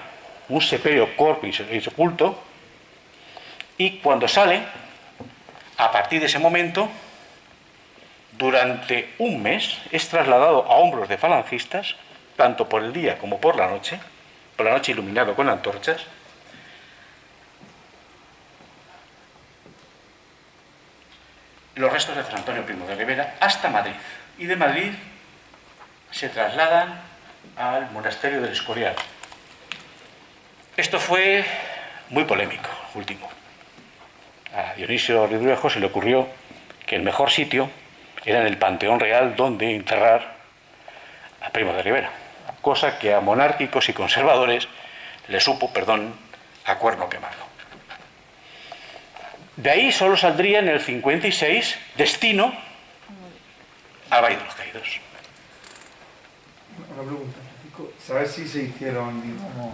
un sepelio corpus y sepulto, y cuando sale, a partir de ese momento, durante un mes es trasladado a hombros de falangistas, tanto por el día como por la noche iluminado con antorchas, los restos de José Antonio Primo de Rivera hasta Madrid, y de Madrid se trasladan al monasterio del Escorial. Esto fue muy polémico, último. A Dionisio Ridruejo se le ocurrió que el mejor sitio era en el Panteón Real donde enterrar a Primo de Rivera, cosa que a monárquicos y conservadores le supo, a cuerno quemado. De ahí solo saldría en el 56 destino al Valle de los Caídos. Una pregunta, Francisco. ¿Sabes si se hicieron, digamos,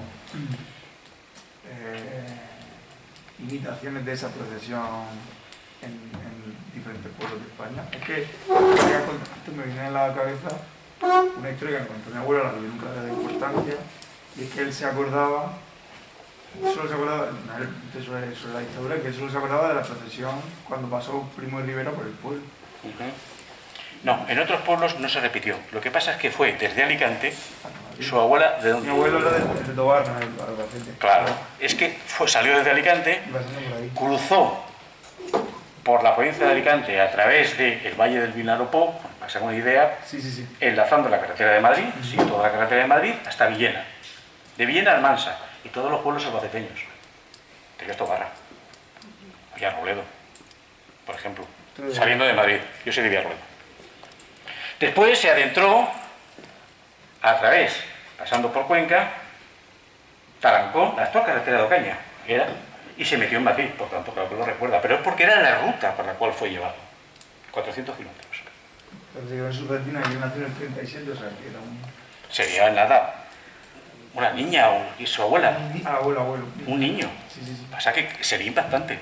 imitaciones de esa procesión en diferentes pueblos de España? Es que esto me viene a la cabeza una historia que me contó mi abuela, la que yo nunca le da importancia, y es que él se acordaba, solo se acordaba, sobre la dictadura, que él solo se acordaba de la procesión cuando pasó Primo de Rivera por el pueblo. No, en otros pueblos no se repitió. Lo que pasa es que fue desde Alicante, su abuela... ¿de dónde? Mi abuelo era de Tobar, ¿no? Albacete. Claro, es que salió desde Alicante, cruzó por la provincia de Alicante a través del Valle del Vinalopó, para que se haga una idea, Sí. enlazando la carretera de Madrid, toda la carretera de Madrid, hasta Villena. De Villena a Almansa, y todos los pueblos albaceteños. De Villartobarra, Villarrobledo, por ejemplo, saliendo de Madrid. Yo soy de Villarrobledo. Después se adentró a través, pasando por Cuenca, Tarancón, la actual carretera de Ocaña, y se metió en Madrid, por tanto, claro que lo recuerda, pero es porque era la ruta por la cual fue llevado. 400 kilómetros. Pero en su retina y nació en el 37, o sea, que era un... Sería nada, una niña y su abuela. Abuelo. Un niño. Sí. Pasa que sería impactante.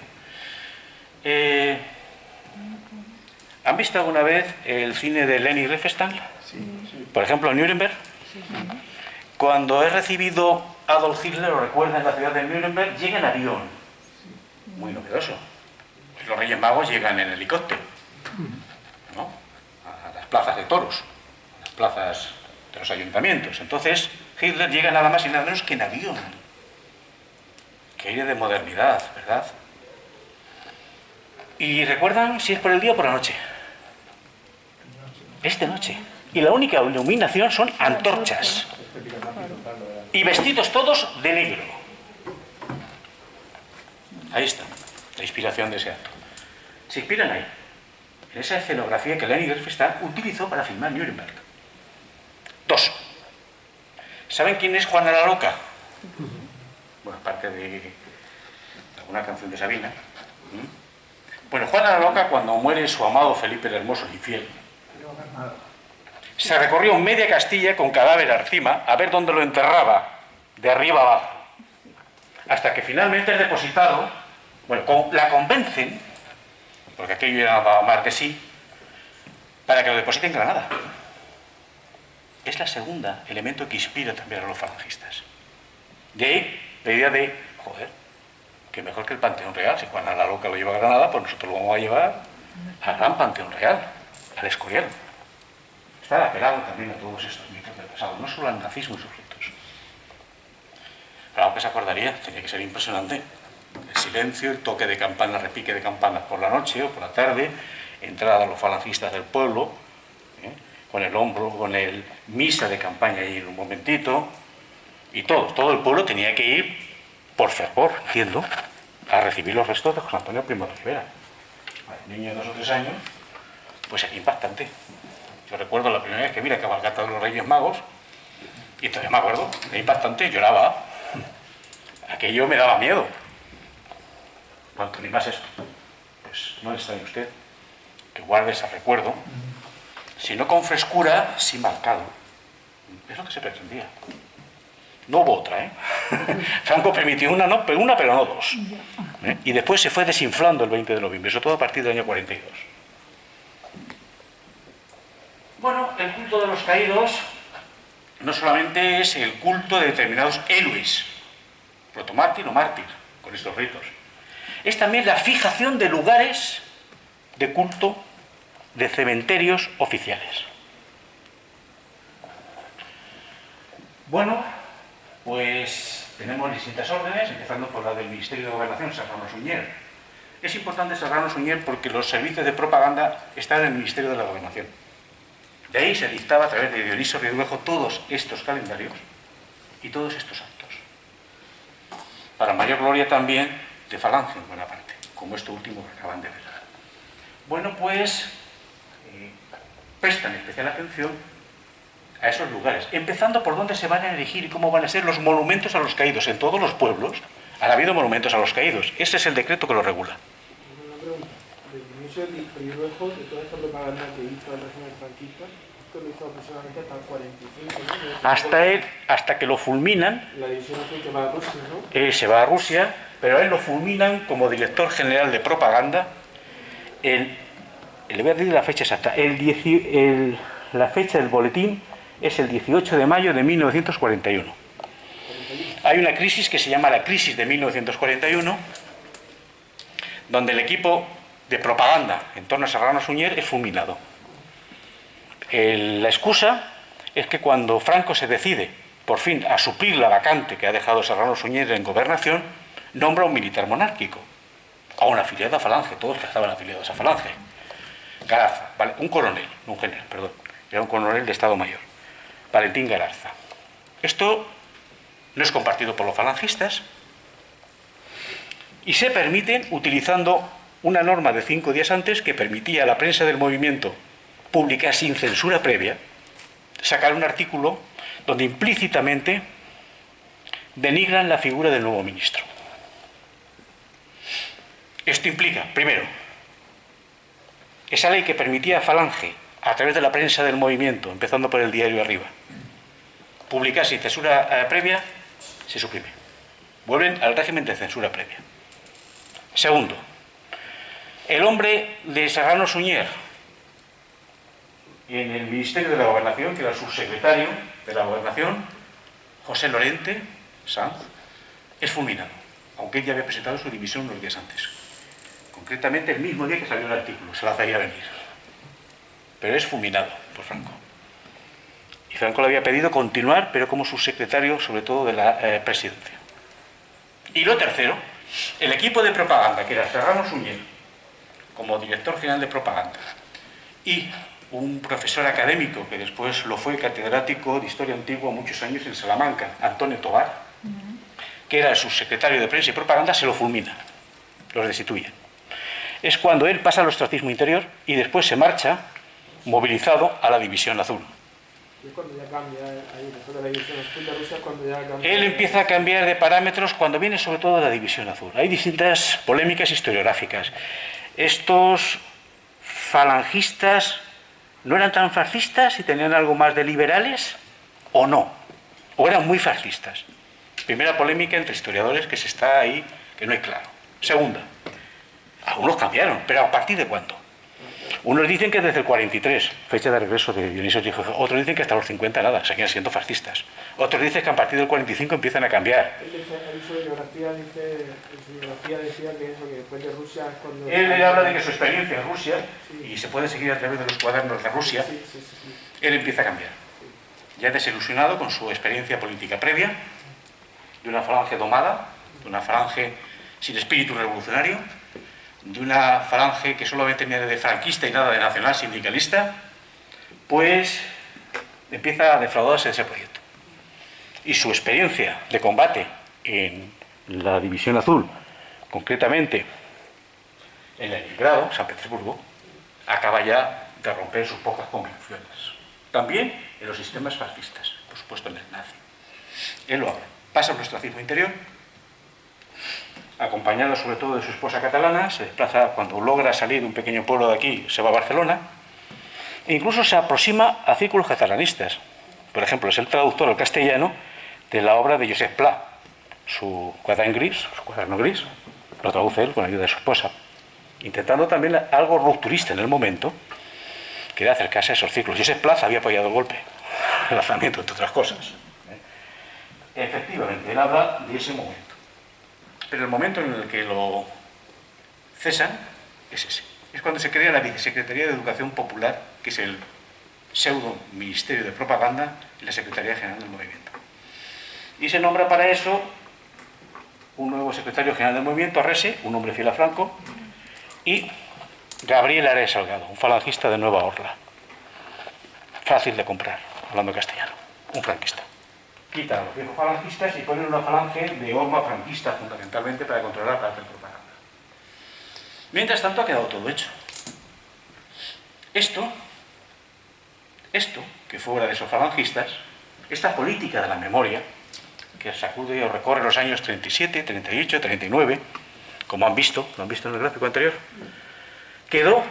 ¿Han visto alguna vez el cine de Leni Riefenstahl? Sí. Por ejemplo, en Nuremberg. Cuando es recibido Adolf Hitler, lo recuerda, en la ciudad de Nuremberg, llega en avión. Muy novedoso. Los Reyes Magos llegan en helicóptero, ¿no? A las plazas de toros, a las plazas de los ayuntamientos. Entonces, Hitler llega nada más y nada menos que en avión. Qué aire de modernidad, ¿verdad? ¿Y recuerdan si es por el día o por la noche? Es de noche. Y la única iluminación son antorchas. Y vestidos todos de negro. Ahí está la inspiración de ese acto. Se inspiran ahí, en esa escenografía que Leni Riefenstahl utilizó para filmar Nuremberg. 2. ¿Saben quién es Juana la Loca? Bueno, aparte de alguna canción de Sabina. Bueno, Juana la Loca, cuando muere su amado Felipe el Hermoso el Infiel, se recorrió media Castilla con cadáver encima a ver dónde lo enterraba, de arriba abajo, hasta que finalmente es depositado. Bueno, la convencen, porque aquello era más de sí, para que lo depositen en Granada. Es la segunda elemento que inspira también a los falangistas. De ahí la idea de, que mejor que el Panteón Real. Si Juana la Loca lo lleva a Granada, pues nosotros lo vamos a llevar al gran Panteón Real, al Escorial. Está apelado también a todos estos mitos del pasado, no solo al nazismo y sus ritos. Claro que se acordaría, tenía que ser impresionante. El silencio, el toque de campanas, repique de campanas por la noche o por la tarde, entrada de los falangistas del pueblo, con el hombro, con el misa de campaña ahí en un momentito, y todo el pueblo tenía que ir por fervor, entiendo, a recibir los restos de José Antonio Primo de Rivera. Para un niño de 2 o 3 años, pues era impactante. Yo recuerdo la primera vez que vi la cabalgata de los Reyes Magos, y todavía me acuerdo, era impactante, lloraba. Aquello me daba miedo. Cuanto ni más eso, pues no le extrañe usted que guarde ese recuerdo, si no con frescura, sí marcado. Es lo que se pretendía. No hubo otra, ¿eh? Franco permitió una, no, pero no dos. ¿Eh? Y después se fue desinflando el 20 de noviembre, sobre todo a partir del año 42. Bueno, el culto de los caídos no solamente es el culto de determinados héroes, protomártir o mártir, con estos ritos. Es también la fijación de lugares de culto de cementerios oficiales. Bueno, pues tenemos distintas órdenes, empezando por la del Ministerio de Gobernación, Serrano Suñer. Es importante Serrano Suñer porque los servicios de propaganda están en el Ministerio de la Gobernación. De ahí se dictaba a través de Dioniso Ridruejo todos estos calendarios y todos estos actos. Para mayor gloria también de Falange en buena parte, como esto último que acaban de ver. Bueno, pues prestan especial atención a esos lugares, empezando por dónde se van a erigir y cómo van a ser los monumentos a los caídos. En todos los pueblos han habido monumentos a los caídos. Ese es el decreto que lo regula. Una pregunta. Desde el inicio del Ridruejo, de toda esta propaganda que hizo el régimen franquista, esto lo hizo aproximadamente hasta el 45, ¿no? Hasta que lo fulminan. La división azul que va a Rusia, ¿no? Se va a Rusia, pero a él lo fulminan como director general de propaganda. Le voy a decir la fecha exacta. La fecha del boletín es el 18 de mayo de 1941. Hay una crisis que se llama la crisis de 1941, donde el equipo de propaganda en torno a Serrano Suñer es fulminado. La excusa es que cuando Franco se decide, por fin, a suplir la vacante que ha dejado Serrano Suñer en Gobernación, nombra a un militar monárquico, a un afiliado a Falange, todos que estaban afiliados a Falange. Galarza, ¿vale? Un coronel, no un general, perdón, era un coronel de Estado Mayor, Valentín Galarza. Esto no es compartido por los falangistas y se permiten utilizando una norma de 5 días antes que permitía a la prensa del movimiento publicar sin censura previa, sacar un artículo donde implícitamente denigran la figura del nuevo ministro. Esto implica, primero, esa ley que permitía a Falange, a través de la prensa del movimiento, empezando por el diario Arriba, publicar sin censura previa, se suprime. Vuelven al régimen de censura previa. Segundo, el hombre de Serrano Suñer en el Ministerio de la Gobernación, que era el subsecretario de la Gobernación, José Lorente Sanz, es fulminado, aunque él ya había presentado su dimisión unos días antes. Concretamente el mismo día que salió el artículo, se la hacía venir. Pero es fulminado por Franco. Y Franco le había pedido continuar, pero como subsecretario, sobre todo, de la presidencia. Y lo tercero, el equipo de propaganda, que era Serrano Suñer, como director general de propaganda, y un profesor académico, que después lo fue catedrático de Historia Antigua muchos años en Salamanca, Antonio Tobar, que era el subsecretario de Prensa y Propaganda, se lo fulmina, los destituyen. Es cuando él pasa al ostracismo interior y después se marcha movilizado a la División Azul. Y es cuando ya cambia, ahí después de la División Azul de Rusia, cuando ya cambia. Él empieza a cambiar de parámetros cuando viene sobre todo de la División Azul. Hay distintas polémicas historiográficas. Estos falangistas no eran tan fascistas y tenían algo más de liberales, o no, o eran muy fascistas. Primera polémica entre historiadores que se está ahí, que no hay claro. Segunda, algunos cambiaron, pero ¿a partir de cuándo? Unos dicen que desde el 43, fecha de regreso de Dioniso Ridruejo, otros dicen que hasta los 50 nada, seguían siendo fascistas. Otros dicen que a partir del 45 empiezan a cambiar. Él en su biografía decía que eso, que después de Rusia es cuando... Él habla de que su experiencia en Rusia, y se puede seguir a través de los cuadernos de Rusia, él empieza a cambiar. Ya desilusionado con su experiencia política previa, de una falange domada, de una falange sin espíritu revolucionario, de una falange que solamente tenía de franquista y nada de nacional sindicalista, pues empieza a defraudarse de ese proyecto. Y su experiencia de combate en la División Azul, concretamente en Leningrado, San Petersburgo, acaba ya de romper sus pocas convicciones. También en los sistemas fascistas, por supuesto en el nazi. Él lo habla. Pasa por el ostracismo interior, acompañado sobre todo de su esposa catalana, se desplaza, cuando logra salir de un pequeño pueblo de aquí, se va a Barcelona, e incluso se aproxima a círculos catalanistas. Por ejemplo, es el traductor al castellano de la obra de Josep Pla, su cuaderno gris, lo traduce él con ayuda de su esposa, intentando también algo rupturista en el momento, que era acercarse a esos círculos. Josep Pla había apoyado el golpe, el lanzamiento, entre otras cosas. Efectivamente, él habla de ese momento. Pero el momento en el que lo cesan es ese. Es cuando se crea la Vicesecretaría de Educación Popular, que es el pseudo Ministerio de Propaganda y la Secretaría General del Movimiento. Y se nombra para eso un nuevo secretario general del movimiento, Arrese, un hombre fiel a Franco, y Gabriel Ares Salgado, un falangista de Nueva Orla. Fácil de comprar, hablando castellano, un franquista. Quitan a los viejos falangistas y ponen una falange de horma franquista, fundamentalmente para controlar la propaganda. Mientras tanto ha quedado todo hecho. Esto, que fue obra de esos falangistas, esta política de la memoria, que sacude o recorre los años 37, 38, 39, como han visto, lo han visto en el gráfico anterior, quedó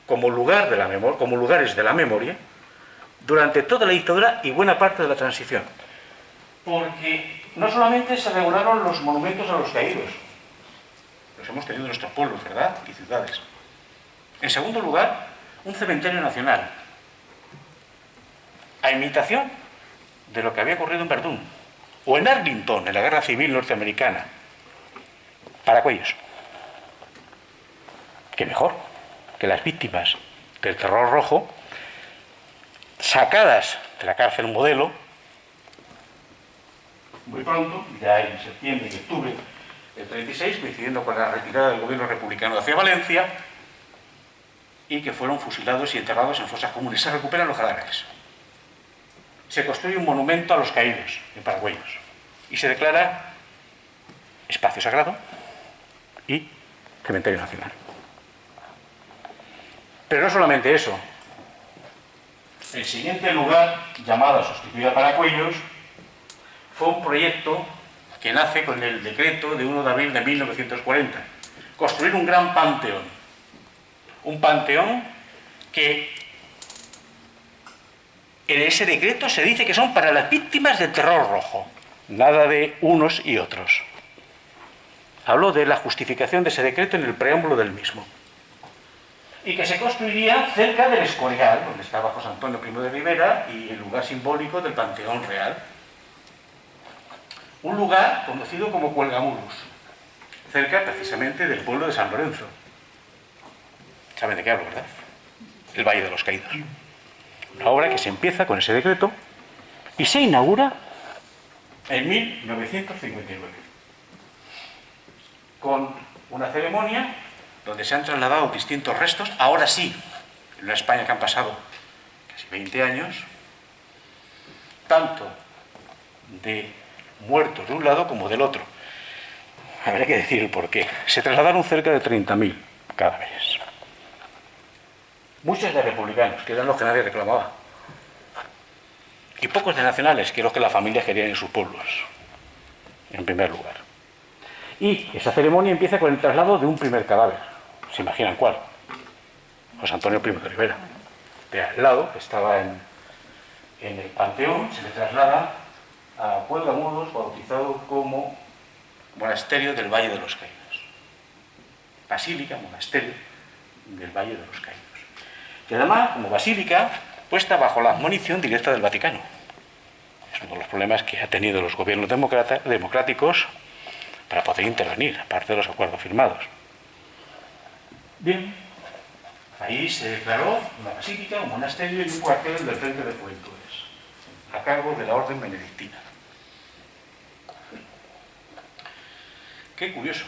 como lugares de la memoria durante toda la dictadura y buena parte de la transición. Porque no solamente se regularon los monumentos a los caídos, los hemos tenido en nuestros pueblos, ¿verdad?, y ciudades. En segundo lugar, un cementerio nacional, a imitación de lo que había ocurrido en Verdún, o en Arlington, en la Guerra Civil Norteamericana, Paracuellos. ¿Qué mejor que las víctimas del terror rojo, sacadas de la cárcel modelo, muy pronto, ya en septiembre y octubre del 36, coincidiendo con la retirada del gobierno republicano hacia Valencia, y que fueron fusilados y enterrados en fosas comunes? Se recuperan los cadáveres. Se construye un monumento a los caídos en Paracuellos y se declara espacio sagrado y cementerio nacional. Pero no solamente eso. El siguiente lugar, llamado a sustituir a Paracuellos, fue un proyecto que nace con el decreto de 1 de abril de 1940. Construir un gran panteón. Un panteón que en ese decreto se dice que son para las víctimas del terror rojo. Nada de unos y otros. Hablo de la justificación de ese decreto en el preámbulo del mismo. Y que se construiría cerca del Escorial, donde estaba José Antonio Primo de Rivera, y el lugar simbólico del Panteón Real. Un lugar conocido como Cuelgamuros, cerca precisamente del pueblo de San Lorenzo. ¿Saben de qué hablo, verdad? El Valle de los Caídos. Una obra que se empieza con ese decreto y se inaugura en 1959, con una ceremonia donde se han trasladado distintos restos, ahora sí, en una España que han pasado casi 20 años, tanto de muertos de un lado como del otro. Habrá que decir el porqué. Se trasladaron cerca de 30.000 cadáveres. Muchos de republicanos, que eran los que nadie reclamaba, y pocos de nacionales, que eran los que las familias querían en sus pueblos, en primer lugar. Y esa ceremonia empieza con el traslado de un primer cadáver. ¿Se imaginan cuál? José Antonio Primo de Rivera. De al lado, que estaba en el Panteón, se le traslada a Cuelgamuros, bautizado como Monasterio del Valle de los Caídos. Basílica, monasterio del Valle de los Caídos. Y además, como basílica, puesta bajo la admonición directa del Vaticano. Es uno de los problemas que ha tenido los gobiernos democráticos para poder intervenir, aparte de los acuerdos firmados. Bien, ahí se declaró una basílica, un monasterio y un cuartel del Frente de Juventudes, a cargo de la Orden Benedictina. Qué curioso.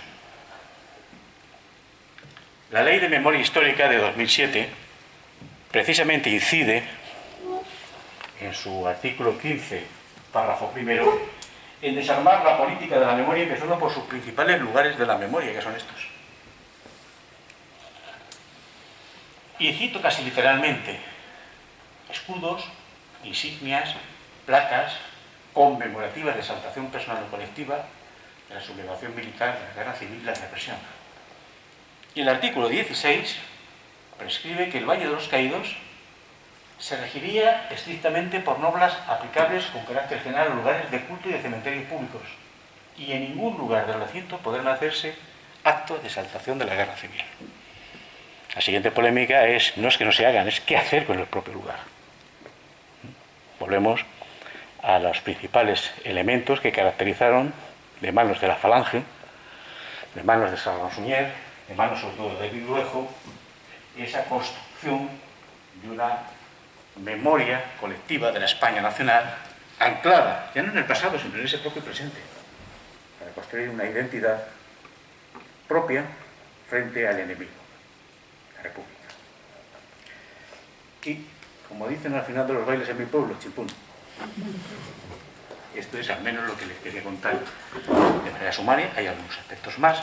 La Ley de Memoria Histórica de 2007 precisamente incide en su artículo 15, párrafo primero, en desarmar la política de la memoria, empezando por sus principales lugares de la memoria, que son estos. Y cito casi literalmente: escudos, insignias, placas conmemorativas de exaltación personal o colectiva de la sublevación militar, la guerra civil y la represión. Y el artículo 16 prescribe que el Valle de los Caídos se regiría estrictamente por normas aplicables con carácter general a lugares de culto y de cementerios públicos, y en ningún lugar del recinto podrán hacerse actos de exaltación de la guerra civil. La siguiente polémica no es que no se hagan, es qué hacer con el propio lugar. Volvemos a los principales elementos que caracterizaron, de manos de la Falange, de manos de Salazar, de manos sobre todo de Viruejo, esa construcción de una memoria colectiva de la España nacional, anclada ya no en el pasado, sino en ese propio presente, para construir una identidad propia frente al enemigo, la República. Y, como dicen al final de los bailes en mi pueblo, chimpún. Esto es al menos lo que les quería contar de manera sumaria. Hay algunos aspectos más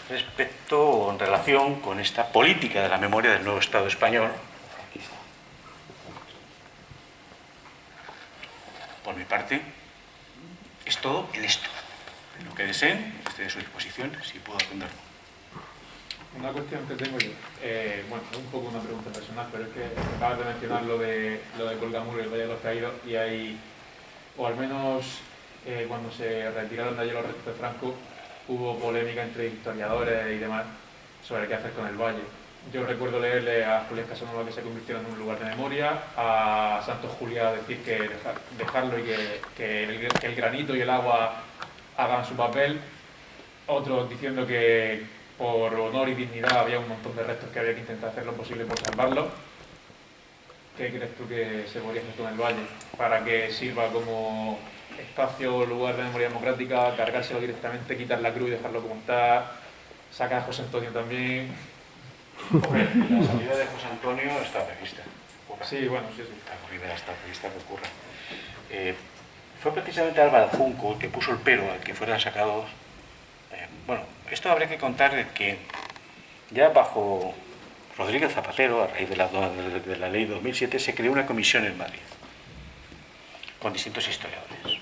respecto o en relación con esta política de la memoria del nuevo Estado español. Aquí está. Por mi parte, es todo en esto. En lo que deseen, estoy a su disposición, si puedo atenderlo. Una cuestión que tengo yo, bueno, es un poco una pregunta personal, pero es que acabas de mencionar lo de Colgamur y el Valle de los Caídos, y hay, o al menos cuando se retiraron de allí los restos de Franco, hubo polémica entre historiadores y demás sobre qué hacer con el valle. Yo recuerdo leerle a Julián Casanova que se convirtieron en un lugar de memoria, a Santos Juliá decir que dejarlo y que el granito y el agua hagan su papel, otros diciendo que por honor y dignidad había un montón de restos que había que intentar hacer lo posible por salvarlos. ¿Qué crees tú que se podría hacer con el valle para que sirva como espacio o lugar de memoria democrática, cargárselo directamente, quitar la cruz y dejarlo como está, sacar a José Antonio también? Hombre, la salida de José Antonio está prevista. Sí, bueno, sí. La corrida está prevista que ocurra. Fue precisamente Álvarez Junco el que puso el pero al que fueran sacados. Bueno, esto habría que contar que ya bajo Rodríguez Zapatero, a raíz de la ley 2007, se creó una comisión en Madrid con distintos historiadores.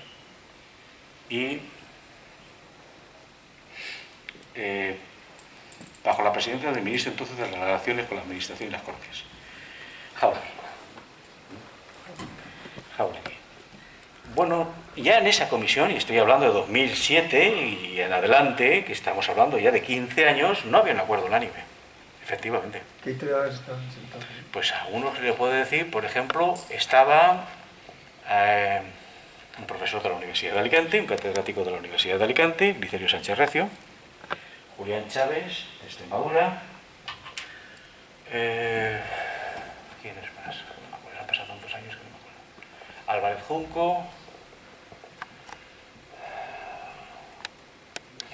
Y bajo la presidencia del ministro entonces de las Relaciones con la Administración y las Cortes, Jáuregui. Bueno, ya en esa comisión, y estoy hablando de 2007 y en adelante, que estamos hablando ya de 15 años, no había un acuerdo unánime, efectivamente. ¿Qué historiadores estaban sentados? Pues a uno se le puede decir, por ejemplo, estaba un profesor de la Universidad de Alicante, un catedrático de la Universidad de Alicante, Glicerio Sánchez Recio, Julián Chávez, de Extremadura, ¿quién es más? No me acuerdo, han pasado tantos años que no me acuerdo. Álvarez Junco,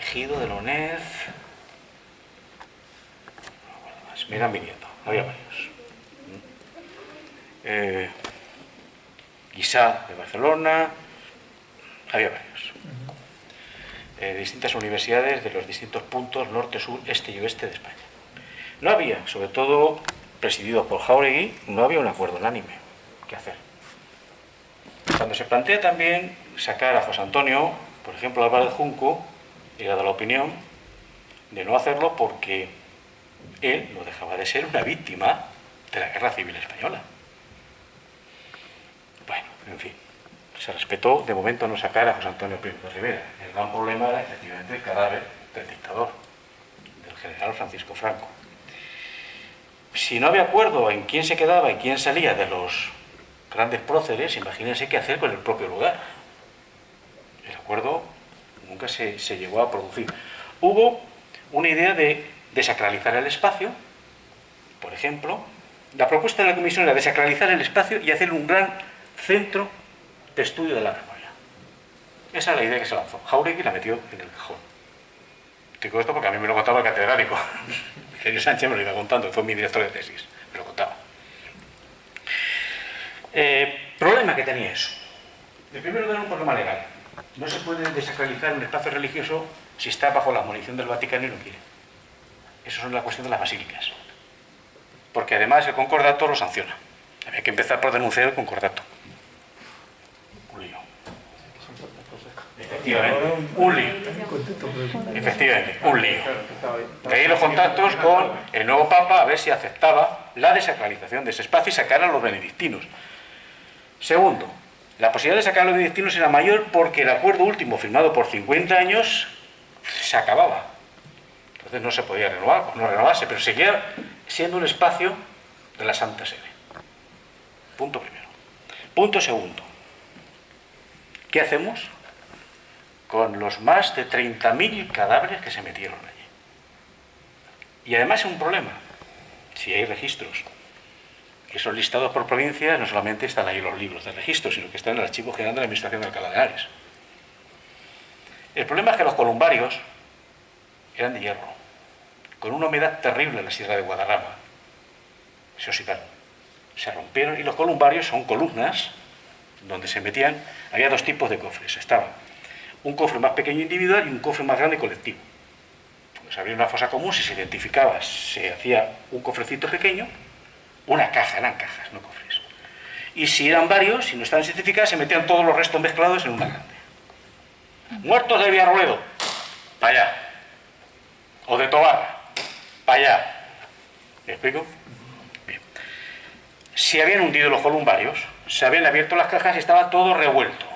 Ejido de la UNED, no me acuerdo más, me irán viniendo, había varios. Guisá de Barcelona, había varios. Distintas universidades de los distintos puntos norte, sur, este y oeste de España. No había, sobre todo presidido por Jáuregui, no había un acuerdo unánime. ¿Qué hacer? Cuando se plantea también sacar a José Antonio, por ejemplo, Álvarez Junco, era de la opinión de no hacerlo porque él no dejaba de ser una víctima de la Guerra Civil Española. Bueno, en fin, se respetó de momento no sacar a José Antonio Primo de Rivera. El gran problema era efectivamente el cadáver del dictador, del general Francisco Franco. Si no había acuerdo en quién se quedaba y quién salía de los grandes próceres, imagínense qué hacer con el propio lugar. El acuerdo nunca se llegó a producir. Hubo una idea de desacralizar el espacio, por ejemplo. La propuesta de la comisión era desacralizar el espacio y hacer un gran centro de estudio de la memoria. Esa es la idea que se lanzó. Jáuregui la metió en el cajón. Digo esto porque a mí me lo contaba el catedrático. Glicerio Sánchez me lo iba contando, fue mi director de tesis, me lo contaba. Problema que tenía eso. El primero era un problema legal. no se puede desacralizar un espacio religioso si está bajo la admonición del Vaticano y no quiere. Eso es la cuestión de las basílicas. Porque además el concordato lo sanciona. Había que empezar por denunciar el concordato. Un lío. Efectivamente, un lío. Efectivamente, un lío. De ahí los contactos con el nuevo Papa a ver si aceptaba la desacralización de ese espacio y sacar a los benedictinos. Segundo, la posibilidad de sacar a los benedictinos era mayor porque el acuerdo último firmado por 50 años se acababa. Entonces no se podía renovar, no renovarse, pero seguía siendo un espacio de la Santa Sede. Punto primero. Punto segundo. ¿Qué hacemos con los más de 30.000 cadáveres que se metieron allí? Y además es un problema. Si hay registros que son listados por provincia, no solamente están ahí los libros de registro, sino que están en el Archivo General de la Administración de Alcalá de Henares. El problema es que los columbarios eran de hierro, con una humedad terrible en la Sierra de Guadarrama. Se oxidaron, se rompieron, y los columbarios son columnas donde se metían. Había dos tipos de cofres. Estaba un cofre más pequeño individual y un cofre más grande colectivo. Pues había una fosa común, si se identificaba, se hacía un cofrecito pequeño, una caja, eran cajas, no cofres. Y si eran varios, si no estaban identificados, se metían todos los restos mezclados en una grande. Muertos de Villarroledo, para allá. O de Tobarra, para allá. ¿Me explico? Bien. Si habían hundido los columbarios, se habían abierto las cajas y estaba todo revuelto.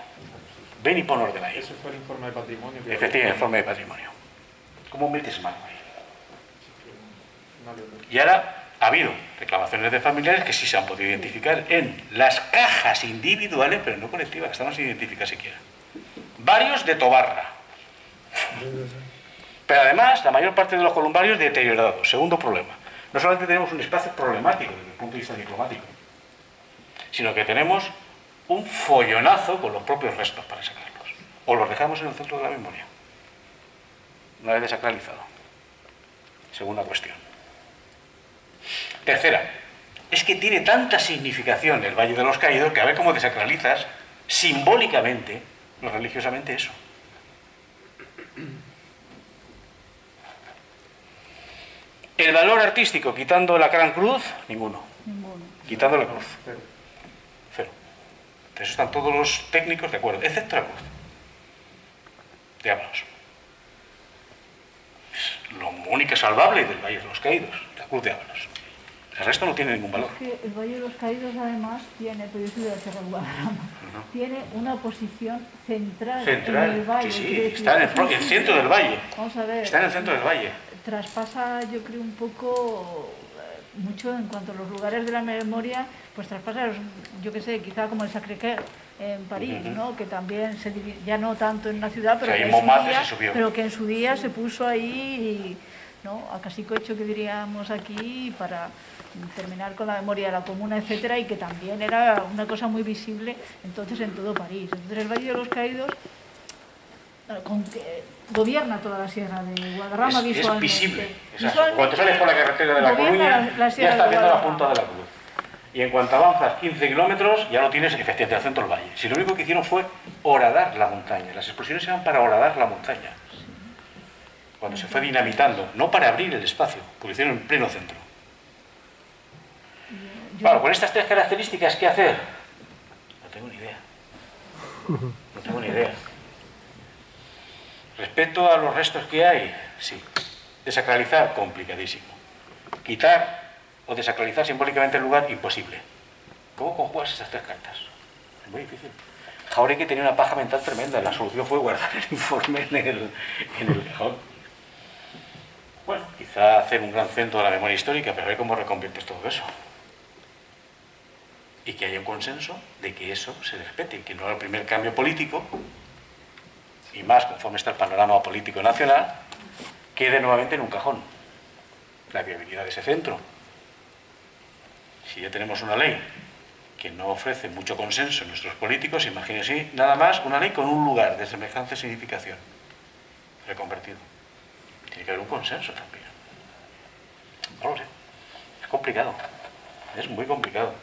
Ven y pon orden ahí. Ese fue el informe de patrimonio. Efectivamente, el informe de patrimonio. ¿Cómo metes mano ahí? Y ahora ha habido reclamaciones de familiares que sí se han podido identificar en las cajas individuales, pero no colectivas, que esta no se identifica siquiera. Varios de Tobarra. Pero además, la mayor parte de los columbarios deteriorados. Segundo problema. No solamente tenemos un espacio problemático desde el punto de vista diplomático, sino que tenemos un follonazo con los propios restos para sacarlos. O los dejamos en el centro de la memoria, una vez desacralizado. Segunda cuestión. Tercera, es que tiene tanta significación el Valle de los Caídos que a ver cómo desacralizas simbólicamente, no religiosamente, eso. El valor artístico, quitando la Gran Cruz, ninguno. Quitando la cruz. Cero. Entonces están todos los técnicos de acuerdo, excepto la cruz de Ábalos. Es lo único salvable del Valle de los Caídos, la cruz de Ábalos. El resto no tiene ningún valor. Es que el Valle de los Caídos además tiene, pero yo soy de la Sierra de Guadarrama, tiene una posición central en el valle. Sí, está en el centro del valle. Vamos a ver. Está en el centro del valle. Traspasa, yo creo, un poco, mucho en cuanto a los lugares de la memoria, pues traspasa, yo qué sé, quizá como el Sacré-Cœur en París, ¿no? Que también se ya no tanto en la ciudad, pero, que en su día se puso ahí, ¿no? A casi cohecho, que diríamos aquí, para terminar con la memoria de la comuna, etcétera, y que también era una cosa muy visible entonces en todo París. Entonces el Valle de los Caídos gobierna toda la Sierra de Guadarrama visualmente. Es visible. Cuando sales por la carretera de La Coruña, ya estás viendo la punta de la cruz. Y en cuanto avanzas 15 kilómetros, ya lo tienes efectivamente al centro del valle. Si lo único que hicieron fue horadar la montaña. Las explosiones eran para horadar la montaña. Cuando se fue dinamitando, no para abrir el espacio, porque lo hicieron en pleno centro. Claro, con estas tres características, ¿qué hacer? No tengo ni idea. No tengo ni idea. Respecto a los restos que hay, sí. Desacralizar, complicadísimo. Quitar o desacralizar simbólicamente el lugar, imposible. ¿Cómo conjugas esas tres cartas? Es muy difícil. Jauregui tenía una paja mental tremenda. La solución fue guardar el informe en el cajón. Bueno, quizá hacer un gran centro de la memoria histórica, pero a ver cómo reconviertes todo eso. Y que haya un consenso de que eso se respete, que no haya el primer cambio político, y más conforme está el panorama político nacional, quede nuevamente en un cajón la viabilidad de ese centro. Si ya tenemos una ley que no ofrece mucho consenso en nuestros políticos, imagínense nada más una ley con un lugar de semejante significación reconvertido. Tiene que haber un consenso también. No lo sé. Es complicado. Es muy complicado.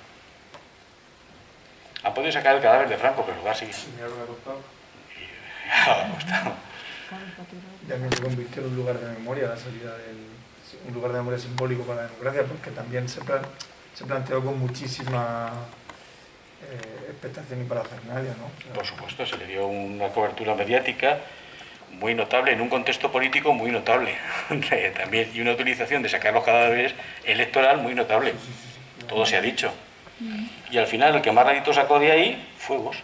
Han podido sacar el cadáver de Franco, pero el lugar sigue. También se convirtió en un lugar de memoria la salida un lugar de memoria simbólico para la democracia, porque también se planteó con muchísima expectación y parafernalia, ¿no? O sea, por supuesto, se le dio una cobertura mediática muy notable, en un contexto político muy notable también, y una utilización de sacar los cadáveres electoral muy notable. Todo se ha dicho. Y al final el que más rédito sacó de ahí fue Vox,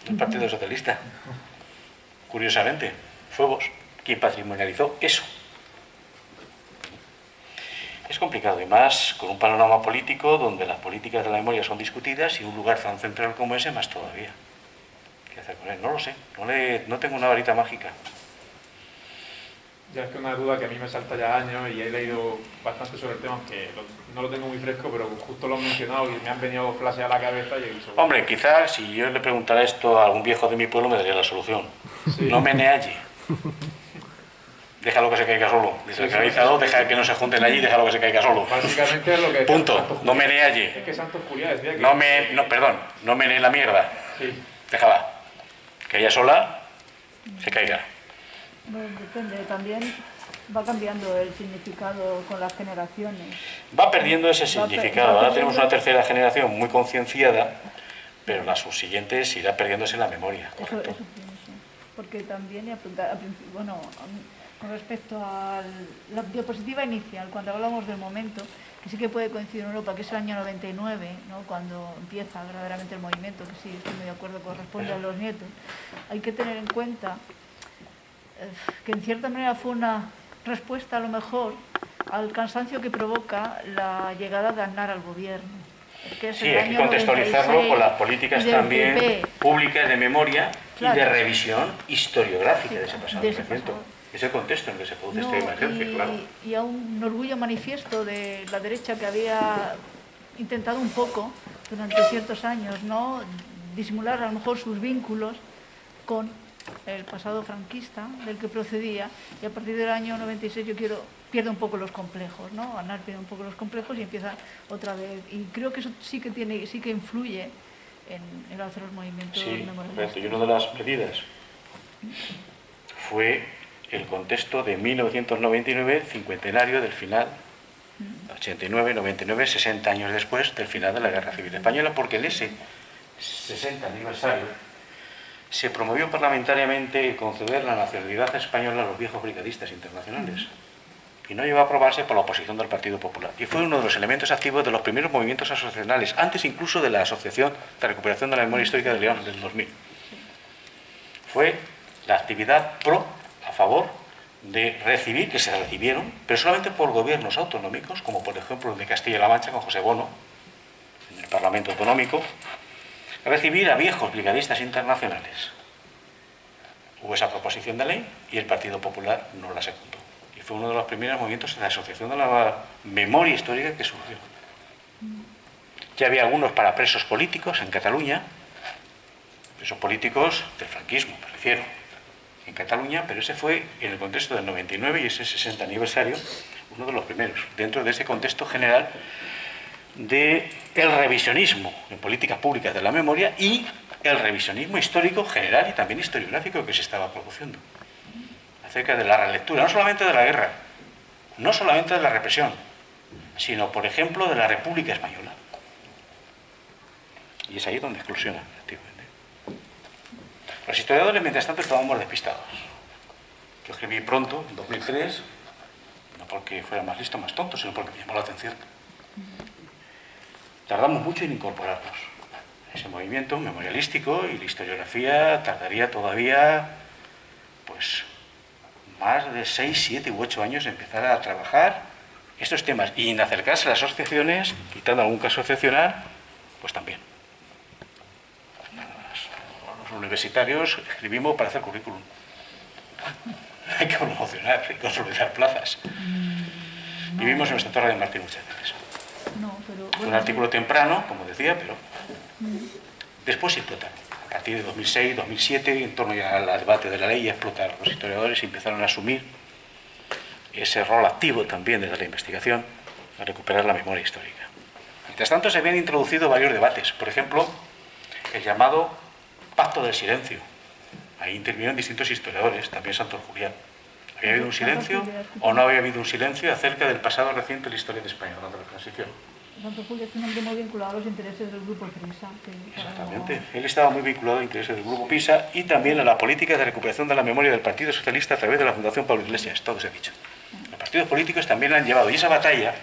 el Partido Socialista. Curiosamente, fue Vox quien patrimonializó eso. Es complicado, y más con un panorama político donde las políticas de la memoria son discutidas y un lugar tan central como ese más todavía. ¿Qué hacer con él? No lo sé, no tengo una varita mágica. Ya es que una duda que a mí me salta ya años y he leído bastante sobre el tema, aunque no lo tengo muy fresco, pero justo lo he mencionado y me han venido flashes a la cabeza y he dicho... Hombre, quizás si yo le preguntara esto a algún viejo de mi pueblo me daría la solución. Sí. No mene allí. Déjalo que se caiga solo. Deslocalizado, deja que no se junten allí, déjalo que se caiga solo. Básicamente es lo que... Punto. No mene allí. Es que Santos Julián decía que... No mene la mierda. Sí. Déjala. Que ella sola se caiga. Bueno, depende, también va cambiando el significado con las generaciones. Va perdiendo ese significado. Ahora tenemos una perdiendo... tercera generación muy concienciada, pero la subsiguiente irá perdiéndose en la memoria. Eso pienso. Porque también, con respecto a la diapositiva inicial, cuando hablamos del momento, que sí que puede coincidir en Europa, que es el año 99, ¿no? Cuando empieza verdaderamente el movimiento, que sí, estoy muy de acuerdo, corresponde a los nietos, hay que tener en cuenta que en cierta manera fue una respuesta a lo mejor al cansancio que provoca la llegada de Aznar al gobierno. Sí, hay que contextualizarlo con las políticas también PP, públicas de memoria claro, y de revisión historiográfica de ese pasado. pasado. Es el contexto en el que se produce esta emergencia, claro. Y a un orgullo manifiesto de la derecha que había intentado un poco durante ciertos años, ¿no?, disimular a lo mejor sus vínculos con el pasado franquista del que procedía, y a partir del año 96 pierde un poco los complejos, ¿no? Aznar pierde un poco los complejos y empieza otra vez, y creo que eso sí que influye en hacer los movimientos memorialistas. Y una de las medidas fue el contexto de 1999, cincuentenario del final, 89, 99, 60 años después del final de la Guerra Civil Española, porque en ese 60 aniversario se promovió parlamentariamente conceder la nacionalidad española a los viejos brigadistas internacionales, y no llegó a aprobarse por la oposición del Partido Popular, y fue uno de los elementos activos de los primeros movimientos asociacionales, antes incluso de la Asociación de Recuperación de la Memoria Histórica de León del 2000. Fue la actividad a favor de recibir, que se recibieron, pero solamente por gobiernos autonómicos, como por ejemplo el de Castilla-La Mancha con José Bono, en el Parlamento Autonómico, recibir a viejos brigadistas internacionales. Hubo esa proposición de ley y el Partido Popular no la secundó. Y fue uno de los primeros movimientos de la Asociación de la Memoria Histórica que surgió. Ya había algunos para presos políticos en Cataluña, presos políticos del franquismo, me refiero, en Cataluña, pero ese fue en el contexto del 99 y ese 60 aniversario, uno de los primeros, dentro de ese contexto general del revisionismo en políticas públicas de la memoria y el revisionismo histórico general y también historiográfico que se estaba produciendo acerca de la relectura, no solamente de la guerra, no solamente de la represión, sino, por ejemplo, de la República Española. Y es ahí donde exclusiona, efectivamente. Los historiadores, mientras tanto, estábamos despistados. Yo escribí pronto, en 2003, no porque fuera más listo, más tonto, sino porque me llamó la atención. Tardamos mucho en incorporarnos a ese movimiento memorialístico, y la historiografía tardaría todavía, pues, más de 6, 7 u 8 años en empezar a trabajar estos temas, y en acercarse a las asociaciones, quitando algún caso excepcional, pues también. Los universitarios escribimos para hacer currículum. Hay que promocionar, hay que consolidar plazas. Vivimos en nuestra Torre de Martín muchas veces. Fue un artículo temprano, como decía, pero después explota. A partir de 2006, 2007, en torno ya al debate de la ley, ya explotaron los historiadores y empezaron a asumir ese rol activo también desde la investigación a recuperar la memoria histórica. Mientras tanto, se habían introducido varios debates. Por ejemplo, el llamado Pacto del Silencio. Ahí intervinieron distintos historiadores, también Santos Julián. ¿Había habido un silencio o no había habido un silencio acerca del pasado reciente de la historia de España durante la transición? Santos Julián es un hombre muy vinculado a los intereses del grupo Prisa. Exactamente. Él estaba muy vinculado a intereses del grupo PISA y también a la política de recuperación de la memoria del Partido Socialista a través de la Fundación Pablo Iglesias, todo se ha dicho. Los partidos políticos también la han llevado y esa batalla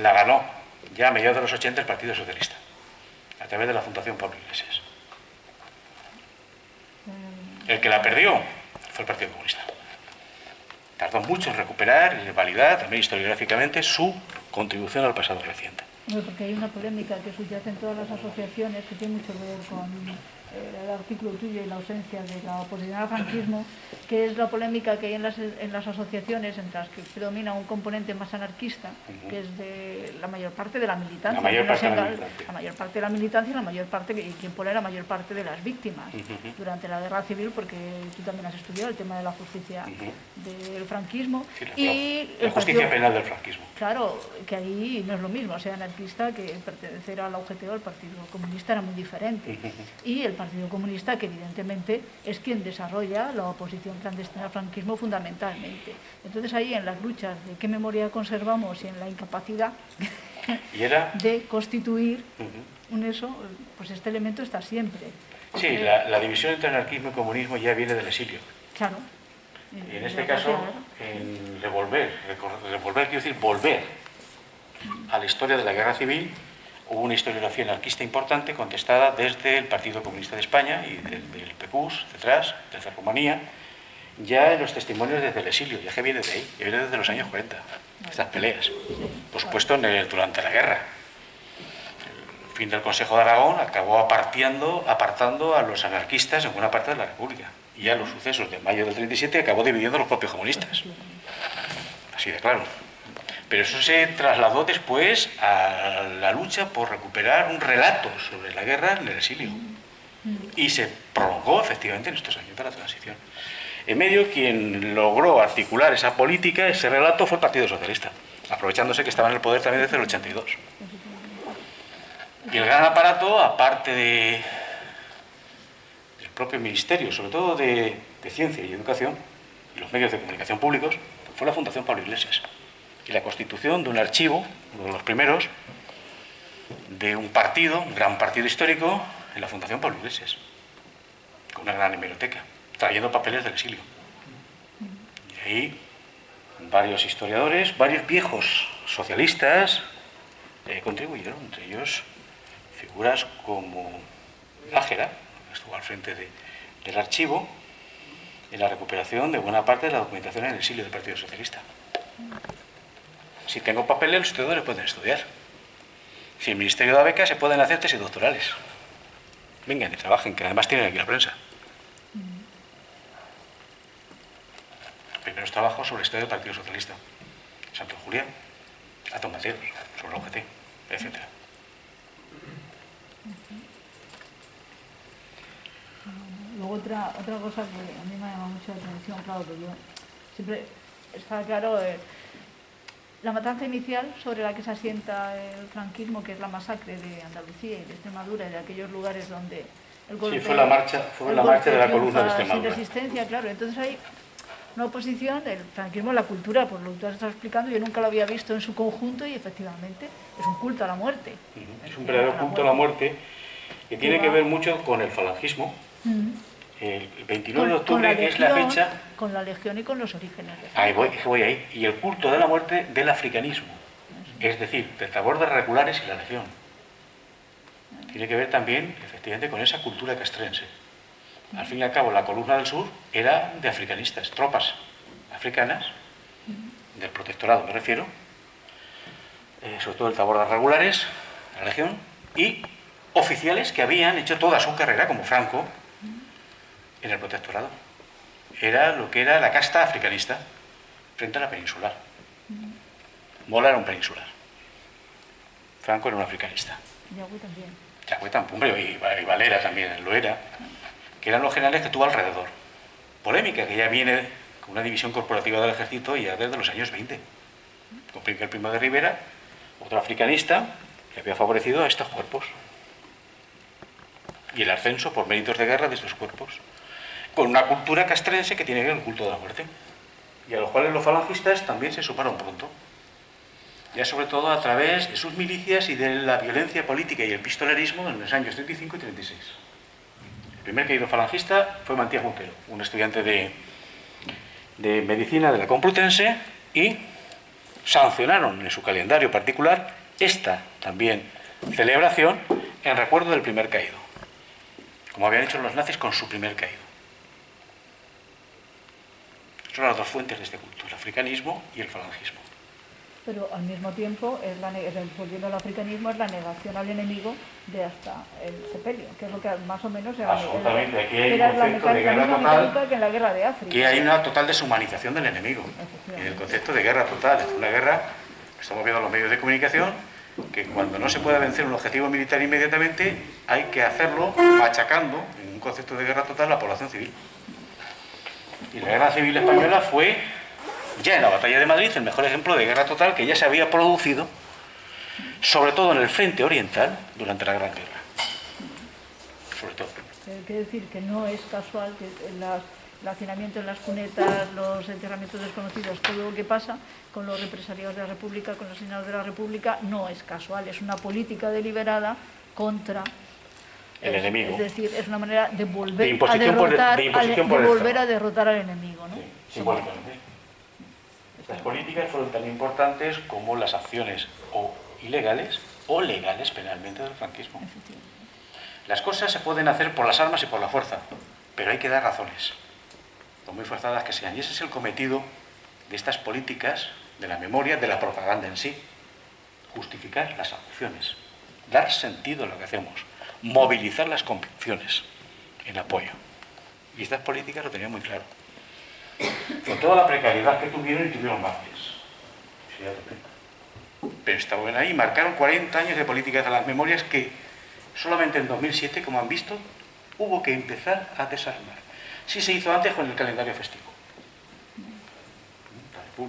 la ganó ya a mediados de los 80 el Partido Socialista, a través de la Fundación Pablo Iglesias. El que la perdió fue el Partido Comunista. Tardó mucho en recuperar y validar, también historiográficamente, su contribución al pasado reciente. Porque hay una polémica que subyace en todas las asociaciones que tiene mucho que ver con el artículo tuyo y la ausencia de la oposición al franquismo, que es la polémica que hay en las asociaciones en las que predomina un componente más anarquista, que es de la mayor parte de la militancia. La mayor parte de la militancia. La mayor parte de la militancia y la mayor parte, y quien pone la mayor parte de las víctimas durante la guerra civil, porque tú también has estudiado el tema de la justicia del franquismo. Sí, la justicia penal del franquismo. Claro, que ahí no es lo mismo, ser anarquista que pertenecer al UGT o al Partido Comunista era muy diferente. Y el Partido Comunista, que evidentemente es quien desarrolla la oposición clandestina al franquismo fundamentalmente. Entonces ahí en las luchas de qué memoria conservamos y en la incapacidad de constituir pues este elemento está siempre. Sí, la división entre anarquismo y comunismo ya viene del exilio. Claro. Y en este caso, en revolver, quiero decir, volver a la historia de la guerra civil, hubo una historiografía anarquista importante contestada desde el Partido Comunista de España y del PQS, detrás, desde Rumanía, ya en los testimonios desde el exilio, ya que viene de ahí, ya viene desde los años 40, estas peleas. Por supuesto, durante la guerra. El fin del Consejo de Aragón acabó apartando a los anarquistas en buena parte de la República. Y ya los sucesos de mayo del 37 acabó dividiendo a los propios comunistas. Así de claro. Pero eso se trasladó después a la lucha por recuperar un relato sobre la guerra en el exilio. Y se prolongó efectivamente en estos años de la transición. En medio, quien logró articular esa política, ese relato, fue el Partido Socialista, aprovechándose que estaba en el poder también desde el 82. Y el gran aparato, aparte del propio Ministerio, sobre todo de Ciencia y Educación, y los medios de comunicación públicos, fue la Fundación Pablo Iglesias. Y la constitución de un archivo, uno de los primeros, de un partido, un gran partido histórico, en la Fundación Pablo Iglesias, con una gran hemeroteca, trayendo papeles del exilio. Y ahí varios historiadores, varios viejos socialistas contribuyeron, entre ellos figuras como Nájera, que estuvo al frente del archivo, en la recuperación de buena parte de la documentación en el exilio del Partido Socialista. Si tengo papeles, los estudiadores pueden estudiar. Si el Ministerio da becas, se pueden hacer tesis doctorales. Vengan y trabajen, que además tienen aquí la prensa. Primeros trabajos sobre la historia del Partido Socialista. Santos Julián, Atón Mateos, sobre la UGT, etc. Luego otra cosa que a mí me llama mucho la atención, claro, que yo siempre está claro la matanza inicial sobre la que se asienta el franquismo, que es la masacre de Andalucía y de Extremadura y de aquellos lugares donde el golpe... Sí, fue la marcha de la columna de Extremadura. Sin resistencia, claro. Entonces hay una oposición del franquismo a la cultura, por lo que tú has estado explicando, yo nunca lo había visto en su conjunto y efectivamente es un culto a la muerte. Es un verdadero culto a la muerte que tiene que ver mucho con el falangismo. El 29 de octubre es la fecha... Con la Legión y con los orígenes. Ahí voy ahí. Y el culto de la muerte del africanismo. Es decir, del tabor de regulares y la Legión. Tiene que ver también, efectivamente, con esa cultura castrense. Al fin y al cabo, la columna del sur era de africanistas, tropas africanas, del protectorado me refiero, sobre todo el tabor de regulares, la Legión, y oficiales que habían hecho toda su carrera, como Franco, en el protectorado. Era lo que era la casta africanista frente a la peninsular. Mola era un peninsular. Franco era un africanista. Yagüe también. Yagüe tampoco, hombre, y Valera también lo era, que eran los generales que tuvo alrededor. Polémica que ya viene con una división corporativa del ejército ya desde los años 20. Con Miguel Primo de Rivera, otro africanista que había favorecido a estos cuerpos. Y el ascenso por méritos de guerra de estos cuerpos. con una cultura castrense que tiene que ver el culto de la muerte, y a los cuales los falangistas también se sumaron pronto, ya sobre todo a través de sus milicias y de la violencia política y el pistolerismo en los años 35 y 36. El primer caído falangista fue Matías Montero, un estudiante de medicina de la Complutense, y sancionaron en su calendario particular esta también celebración en recuerdo del primer caído, como habían hecho los nazis con su primer caído. Son las dos fuentes de este culto, el africanismo y el falangismo. Pero al mismo tiempo, volviendo al africanismo, es la negación al enemigo de hasta el sepelio, que es lo que más o menos era, absolutamente. Aquí hay era un la concepto de misma guerra mecánica total, que en la guerra de África. que hay una total deshumanización del enemigo, en el concepto de guerra total. Es una guerra, estamos viendo en los medios de comunicación, que cuando no se pueda vencer un objetivo militar inmediatamente, hay que hacerlo machacando, en un concepto de guerra total, la población civil. Y la guerra civil española fue, ya en la batalla de Madrid, el mejor ejemplo de guerra total que ya se había producido, sobre todo en el frente oriental, durante la Gran Guerra. Sobre todo. Quiere decir que no es casual que el hacinamiento en las cunetas, los enterramientos desconocidos, todo lo que pasa con los represaliados de la República, con los asesinados de la República, no es casual, es una política deliberada contra el enemigo. Es decir, es una manera de volver a derrotar al enemigo, ¿no? Sí, simbólicamente. Estas políticas fueron tan importantes como las acciones o ilegales o legales penalmente del franquismo. Las cosas se pueden hacer por las armas y por la fuerza, pero hay que dar razones, por muy forzadas que sean. Y ese es el cometido de estas políticas, de la memoria, de la propaganda en sí. Justificar las acciones, dar sentido a lo que hacemos, movilizar las convicciones en apoyo. Y estas políticas lo tenían muy claro. Con toda la precariedad que tuvieron, y tuvieron mártires. Pero estaban ahí, marcaron 40 años de políticas de las memorias que solamente en 2007, como han visto, hubo que empezar a desarmar. Sí se hizo antes con el calendario festivo.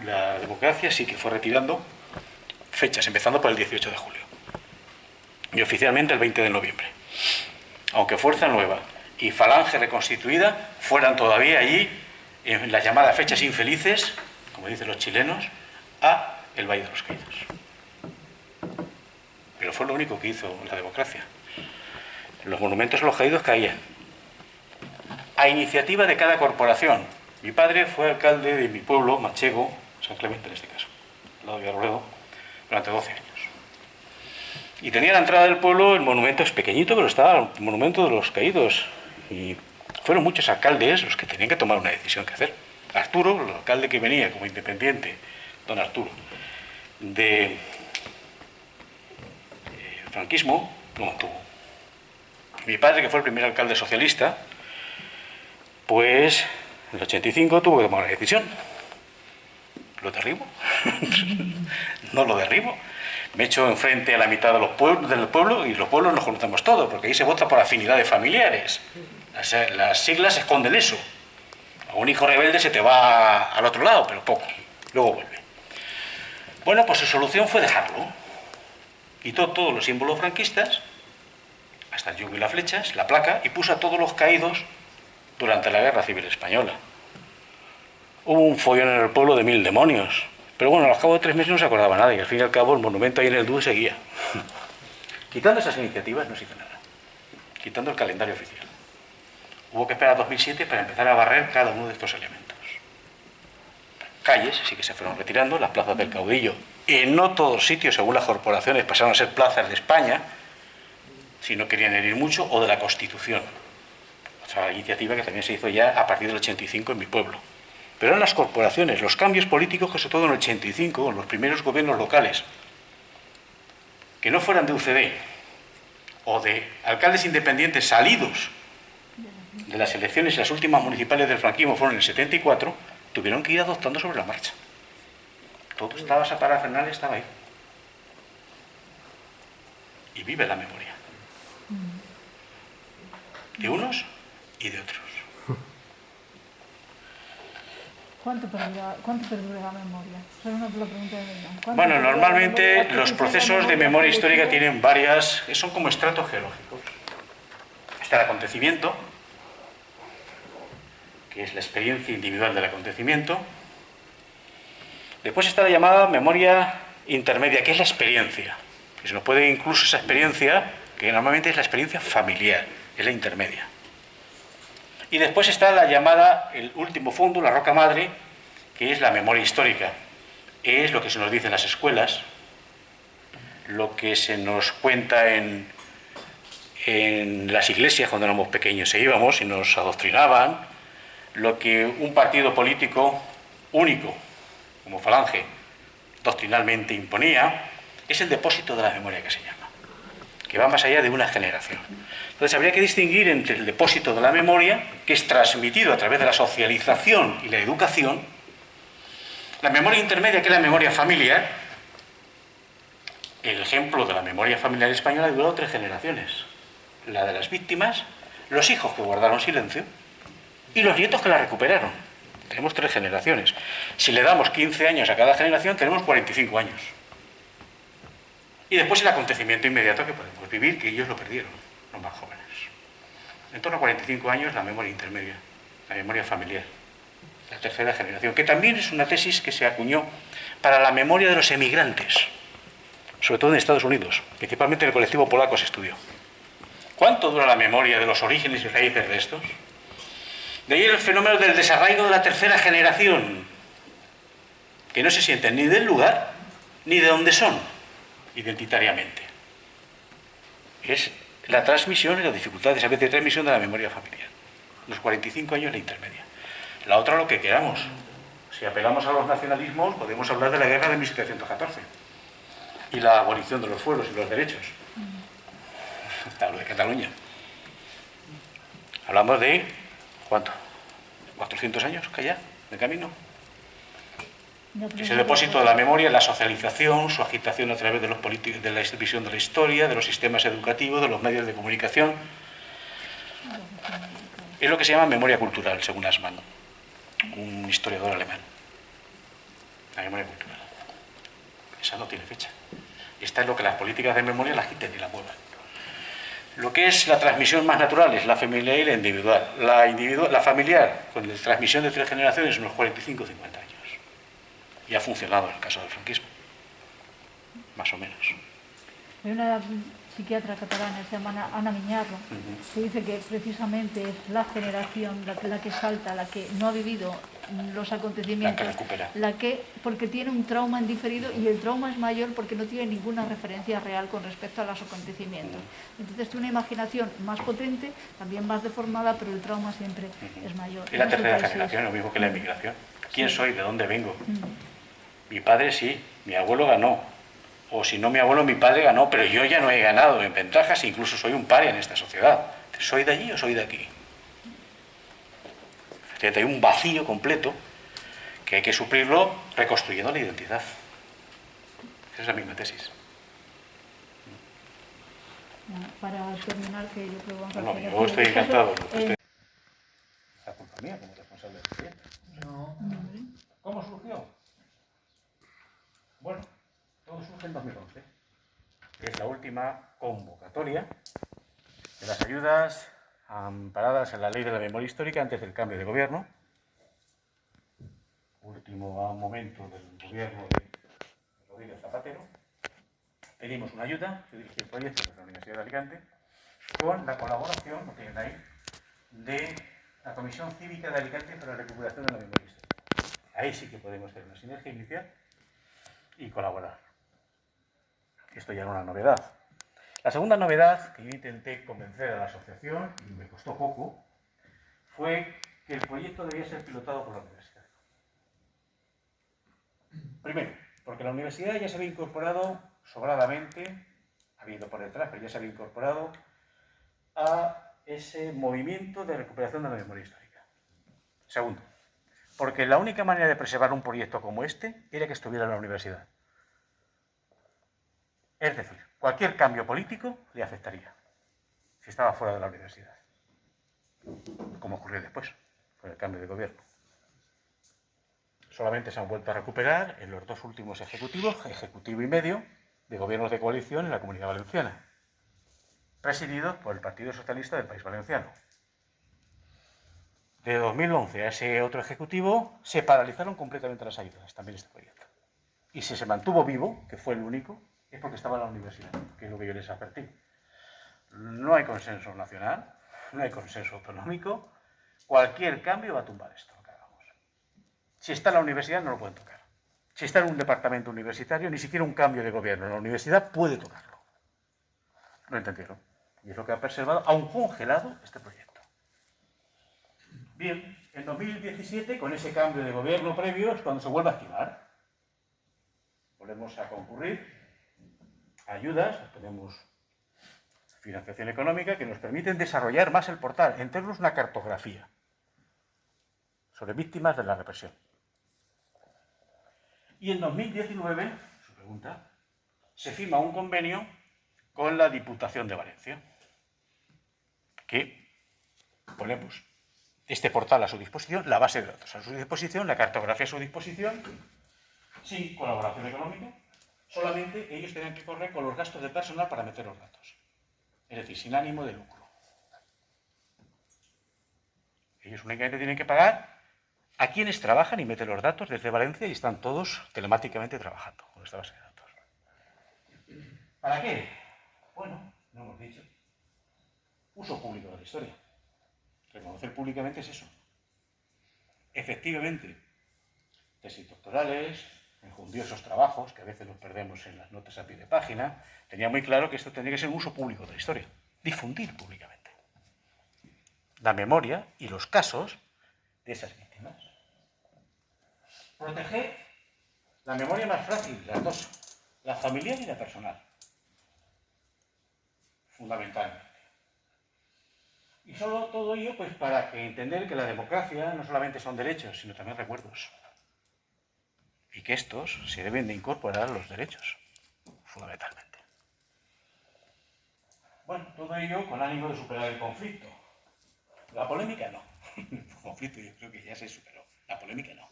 La democracia sí que fue retirando fechas, empezando por el 18 de julio. Y oficialmente el 20 de noviembre. Aunque Fuerza Nueva y Falange reconstituida fueran todavía allí, en las llamadas fechas infelices, como dicen los chilenos, a el Valle de los Caídos. Pero fue lo único que hizo la democracia. Los monumentos a los caídos caían. A iniciativa de cada corporación. Mi padre fue alcalde de mi pueblo, Manchego, San Clemente en este caso, al lado de Villarrobledo, durante 12 años. Y tenía a la entrada del pueblo, el monumento es pequeñito, pero estaba el monumento de los caídos. Y fueron muchos alcaldes los que tenían que tomar una decisión que hacer. Arturo, el alcalde que venía como independiente, don Arturo, de franquismo, lo mantuvo. Mi padre, que fue el primer alcalde socialista, pues en el 85 tuvo que tomar una decisión. ¿Lo derribo? No lo derribo. Me echo enfrente a la mitad de los pueblos, del pueblo, y los pueblos nos conocemos todos, porque ahí se vota por afinidades familiares. Las siglas esconden eso. A un hijo rebelde se te va al otro lado, pero poco. Luego vuelve. Bueno, pues su solución fue dejarlo. Quitó todos los símbolos franquistas, hasta el yugo y las flechas, la placa, y puso a todos los caídos durante la Guerra Civil Española. Hubo un follón en el pueblo de 1000 demonios. Pero bueno, al cabo de 3 meses no se acordaba nada, y al fin y al cabo el monumento ahí en el DUE seguía. Quitando esas iniciativas no se hizo nada. Quitando el calendario oficial. Hubo que esperar a 2007 para empezar a barrer cada uno de estos elementos. Calles sí que se fueron retirando, las plazas del caudillo. En no todos sitios, según las corporaciones, pasaron a ser plazas de España, si no querían herir mucho, o de la Constitución. Otra iniciativa que también se hizo ya a partir del 85 en mi pueblo. Pero eran las corporaciones, los cambios políticos que sobre todo en el 85, en los primeros gobiernos locales, que no fueran de UCD o de alcaldes independientes salidos de las elecciones, las últimas municipales del franquismo fueron en el 74, tuvieron que ir adoptando sobre la marcha. Todo estaba, esa parafernalia estaba ahí. Y vive la memoria. De unos y de otros. ¿Cuánto perdura la memoria? Esa es una pregunta de verdad. Bueno, normalmente los procesos de memoria histórica tienen varias, son como estratos geológicos. Está el acontecimiento, que es la experiencia individual del acontecimiento. Después está la llamada memoria intermedia, que es la experiencia. Y se nos puede incluso esa experiencia, que normalmente es la experiencia familiar, es la intermedia. Y después está la llamada, el último fondo, la roca madre, que es la memoria histórica. Es lo que se nos dice en las escuelas, lo que se nos cuenta en las iglesias cuando éramos pequeños e íbamos y nos adoctrinaban, lo que un partido político único, como Falange, doctrinalmente imponía, es el depósito de la memoria que se llama, que va más allá de una generación. Entonces habría que distinguir entre el depósito de la memoria, que es transmitido a través de la socialización y la educación, la memoria intermedia, que es la memoria familiar. El ejemplo de la memoria familiar española duró 3 generaciones. La de las víctimas, los hijos que guardaron silencio y los nietos que la recuperaron. Tenemos 3 generaciones. Si le damos 15 años a cada generación, tenemos 45 años. Y después el acontecimiento inmediato que podemos vivir, que ellos lo perdieron, los más jóvenes. En torno a 45 años, la memoria intermedia, la memoria familiar, la 3ª generación, que también es una tesis que se acuñó para la memoria de los emigrantes, sobre todo en Estados Unidos, principalmente en el colectivo polaco se estudió. ¿Cuánto dura la memoria de los orígenes y raíces de estos? De ahí el fenómeno del desarraigo de la 3ª generación, que no se sienten ni del lugar ni de dónde son identitariamente. Es la transmisión y las dificultades a veces de transmisión de la memoria familiar. Los 45 años la intermedia. La otra, lo que queramos. Si apelamos a los nacionalismos, podemos hablar de la guerra de 1714 y la abolición de los fueros y los derechos. Hasta lo de Cataluña. Hablamos de, ¿cuánto? 400 años que ya, de camino. Ese depósito de la memoria, la socialización, su agitación a través de los políticos, de la visión de la historia, de los sistemas educativos, de los medios de comunicación. Es lo que se llama memoria cultural, según Assmann, un historiador alemán. La memoria cultural. Esa no tiene fecha. Esta es lo que las políticas de memoria la agiten y la muevan. Lo que es la transmisión más natural es la familiar y la individual. La familiar, con la transmisión de 3 generaciones, unos 45 o 50 años. Y ha funcionado en el caso del franquismo. Más o menos. Hay una psiquiatra catalana, se llama Ana Miñarro, que dice que precisamente es la generación la que salta, la que no ha vivido los acontecimientos, porque tiene un trauma en diferido, y el trauma es mayor porque no tiene ninguna referencia real con respecto a los acontecimientos. Entonces tiene una imaginación más potente, también más deformada, pero el trauma siempre es mayor. Y la 3ª generación, lo mismo que la emigración. ¿Quién soy? ¿De dónde vengo? Mi padre sí, mi abuelo ganó. O si no mi abuelo, mi padre ganó, pero yo ya no he ganado en ventajas, incluso soy un paria en esta sociedad. ¿Soy de allí o soy de aquí? Fíjate, hay un vacío completo que hay que suplirlo reconstruyendo la identidad. Esa es la misma tesis. Para terminar, que yo creo que vamos a yo estoy encantado. La culpa mía como responsable del proyecto. No. ¿Cómo surgió? Bueno, todo surge en 2011, que es la última convocatoria de las ayudas amparadas en la Ley de la Memoria Histórica antes del cambio de gobierno. Último momento del gobierno de Rodríguez Zapatero. Pedimos una ayuda, yo dirigí el proyecto de la Universidad de Alicante, con la colaboración, lo tienen ahí, de la Comisión Cívica de Alicante para la recuperación de la memoria histórica. Ahí sí que podemos hacer una sinergia inicial y colaborar. Esto ya era una novedad. La segunda novedad que yo intenté convencer a la asociación, y me costó poco, fue que el proyecto debía ser pilotado por la universidad. Primero, porque la universidad ya se había incorporado sobradamente, había ido por detrás, pero ya se había incorporado a ese movimiento de recuperación de la memoria histórica. Segundo, porque la única manera de preservar un proyecto como este era que estuviera en la universidad. Es decir, cualquier cambio político le afectaría si estaba fuera de la universidad, como ocurrió después, con el cambio de gobierno. Solamente se han vuelto a recuperar en los 2 últimos ejecutivos, ejecutivo y medio, de gobiernos de coalición en la Comunidad Valenciana, presididos por el Partido Socialista del País Valenciano. de 2011 a ese otro ejecutivo, se paralizaron completamente las ayudas, también este proyecto. Y si se mantuvo vivo, que fue el único, es porque estaba en la universidad, que es lo que yo les advertí. No hay consenso nacional, no hay consenso autonómico, cualquier cambio va a tumbar esto, lo que hagamos. Si está en la universidad no lo pueden tocar. Si está en un departamento universitario, ni siquiera un cambio de gobierno en la universidad puede tocarlo. ¿Lo entendieron? Y es lo que ha preservado, aún congelado, este proyecto. Bien, en 2017, con ese cambio de gobierno previo, es cuando se vuelve a activar. Volvemos a concurrir a ayudas, tenemos financiación económica que nos permiten desarrollar más el portal, en términos de una cartografía sobre víctimas de la represión. Y en 2019, su pregunta, se firma un convenio con la Diputación de Valencia, que ponemos este portal a su disposición, la base de datos a su disposición, la cartografía a su disposición, sin colaboración económica, solamente ellos tienen que correr con los gastos de personal para meter los datos. Es decir, sin ánimo de lucro. Ellos únicamente tienen que pagar a quienes trabajan y meten los datos desde Valencia y están todos telemáticamente trabajando con esta base de datos. ¿Para qué? Bueno, no hemos dicho. Uso público de la historia. Reconocer públicamente es eso. Efectivamente, tesis doctorales, enjundiosos trabajos, que a veces los perdemos en las notas a pie de página, tenía muy claro que esto tendría que ser un uso público de la historia. Difundir públicamente la memoria y los casos de esas víctimas. Proteger la memoria más frágil, las dos, la familiar y la personal. Fundamentalmente. Y solo todo ello pues para que entender que la democracia no solamente son derechos, sino también recuerdos. Y que estos se deben de incorporar a los derechos, fundamentalmente. Bueno, todo ello con ánimo de superar el conflicto. La polémica no. El conflicto yo creo que ya se superó. La polémica no.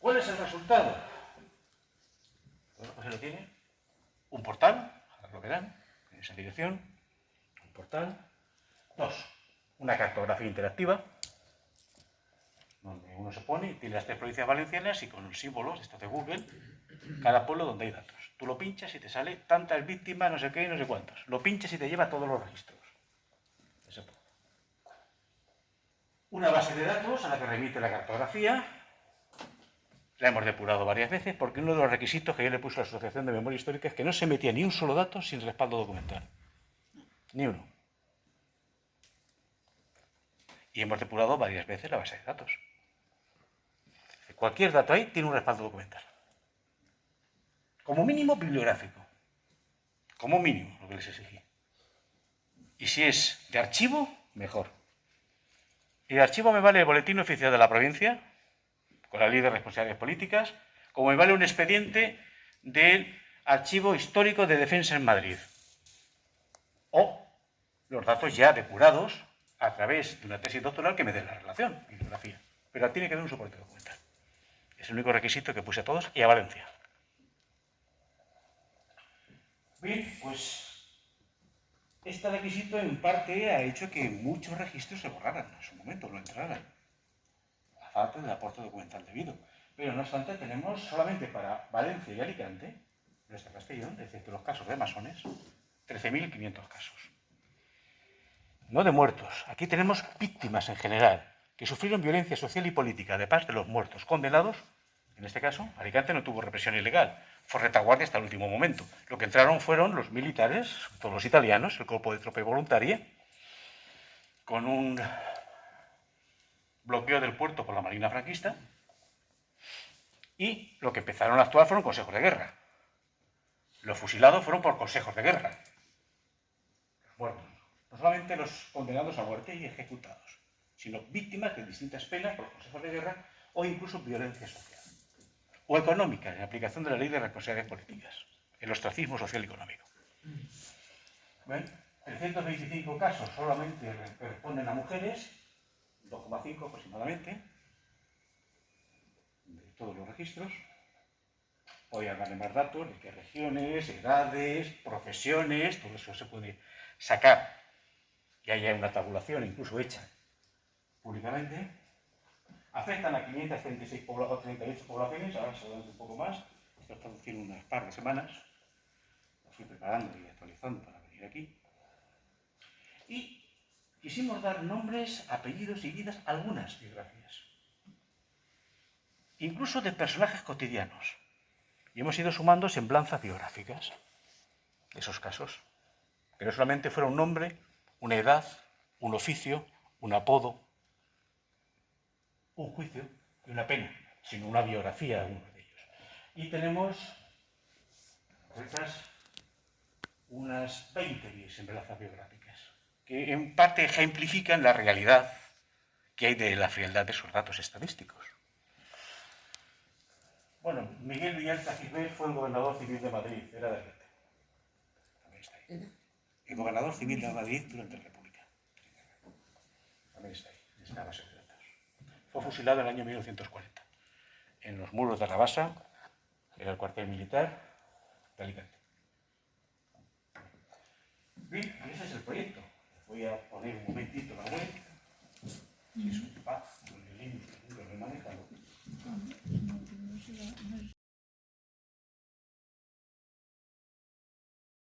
¿Cuál es el resultado? Bueno, pues se lo tiene. Un portal, ahora lo verán, en esa dirección. Un portal. 2. Una cartografía interactiva, donde uno se pone, tiene las 3 provincias valencianas y con los símbolos, esto de Google, cada pueblo donde hay datos. Tú lo pinchas y te sale tantas víctimas, no sé qué, no sé cuántos. Lo pinchas y te lleva a todos los registros. Eso. Una base de datos a la que remite la cartografía. La hemos depurado varias veces porque uno de los requisitos que yo le puse a la Asociación de Memoria Histórica es que no se metía ni un solo dato sin respaldo documental. Ni uno. Y hemos depurado varias veces la base de datos. Cualquier dato ahí tiene un respaldo documental. Como mínimo bibliográfico. Como mínimo lo que les exigí. Y si es de archivo, mejor. Y de archivo me vale el boletín oficial de la provincia, con la ley de responsabilidades políticas, como me vale un expediente del Archivo Histórico de Defensa en Madrid. O los datos ya depurados a través de una tesis doctoral que me dé la relación, bibliografía. Pero tiene que haber un soporte documental. Es el único requisito que puse a todos y a Valencia. Bien, pues este requisito en parte ha hecho que muchos registros se borraran en su momento, no entraran. A falta del aporte documental debido. Pero no obstante tenemos solamente para Valencia y Alicante, nuestra Castellón, es decir, los casos de masones, 13.500 casos. No de muertos. Aquí tenemos víctimas en general, que sufrieron violencia social y política de parte de los muertos condenados. En este caso, Alicante no tuvo represión ilegal, fue retaguardia hasta el último momento. Lo que entraron fueron los militares, todos los italianos, el cuerpo de tropa voluntaria, con un bloqueo del puerto por la Marina franquista, y lo que empezaron a actuar fueron consejos de guerra. Los fusilados fueron por consejos de guerra. Los muertos. No solamente los condenados a muerte y ejecutados, sino víctimas de distintas penas por consejos de guerra o incluso violencia social. O económica, en aplicación de la ley de responsabilidades políticas, el ostracismo social y económico. ¿Ven? 325 casos solamente responden a mujeres, 2,5 aproximadamente, de todos los registros. Podrían darle más datos de qué regiones, edades, profesiones, todo eso se puede sacar. Y hay una tabulación incluso hecha públicamente. Afectan a 538 poblaciones, ahora se un poco más. Esto está haciendo unas par de semanas. Lo fui preparando y actualizando para venir aquí. Y quisimos dar nombres, apellidos y vidas a algunas biografías. Incluso de personajes cotidianos. Y hemos ido sumando semblanzas biográficas de esos casos. Pero solamente fuera un nombre, una edad, un oficio, un apodo, un juicio y una pena, sino una biografía de algunos de ellos. Y tenemos unas 20 semblanzas biográficas, que en parte ejemplifican la realidad que hay de la frialdad de esos datos estadísticos. Bueno, Miguel Villalta Gisbert fue el gobernador civil de Madrid, era de Arrete. También está ahí. El gobernador civil de Madrid durante la República. También está ahí, en esta base de datos. Fue fusilado en el año 1940, en los muros de Rabasa, era el cuartel militar de Alicante. Bien, ese es el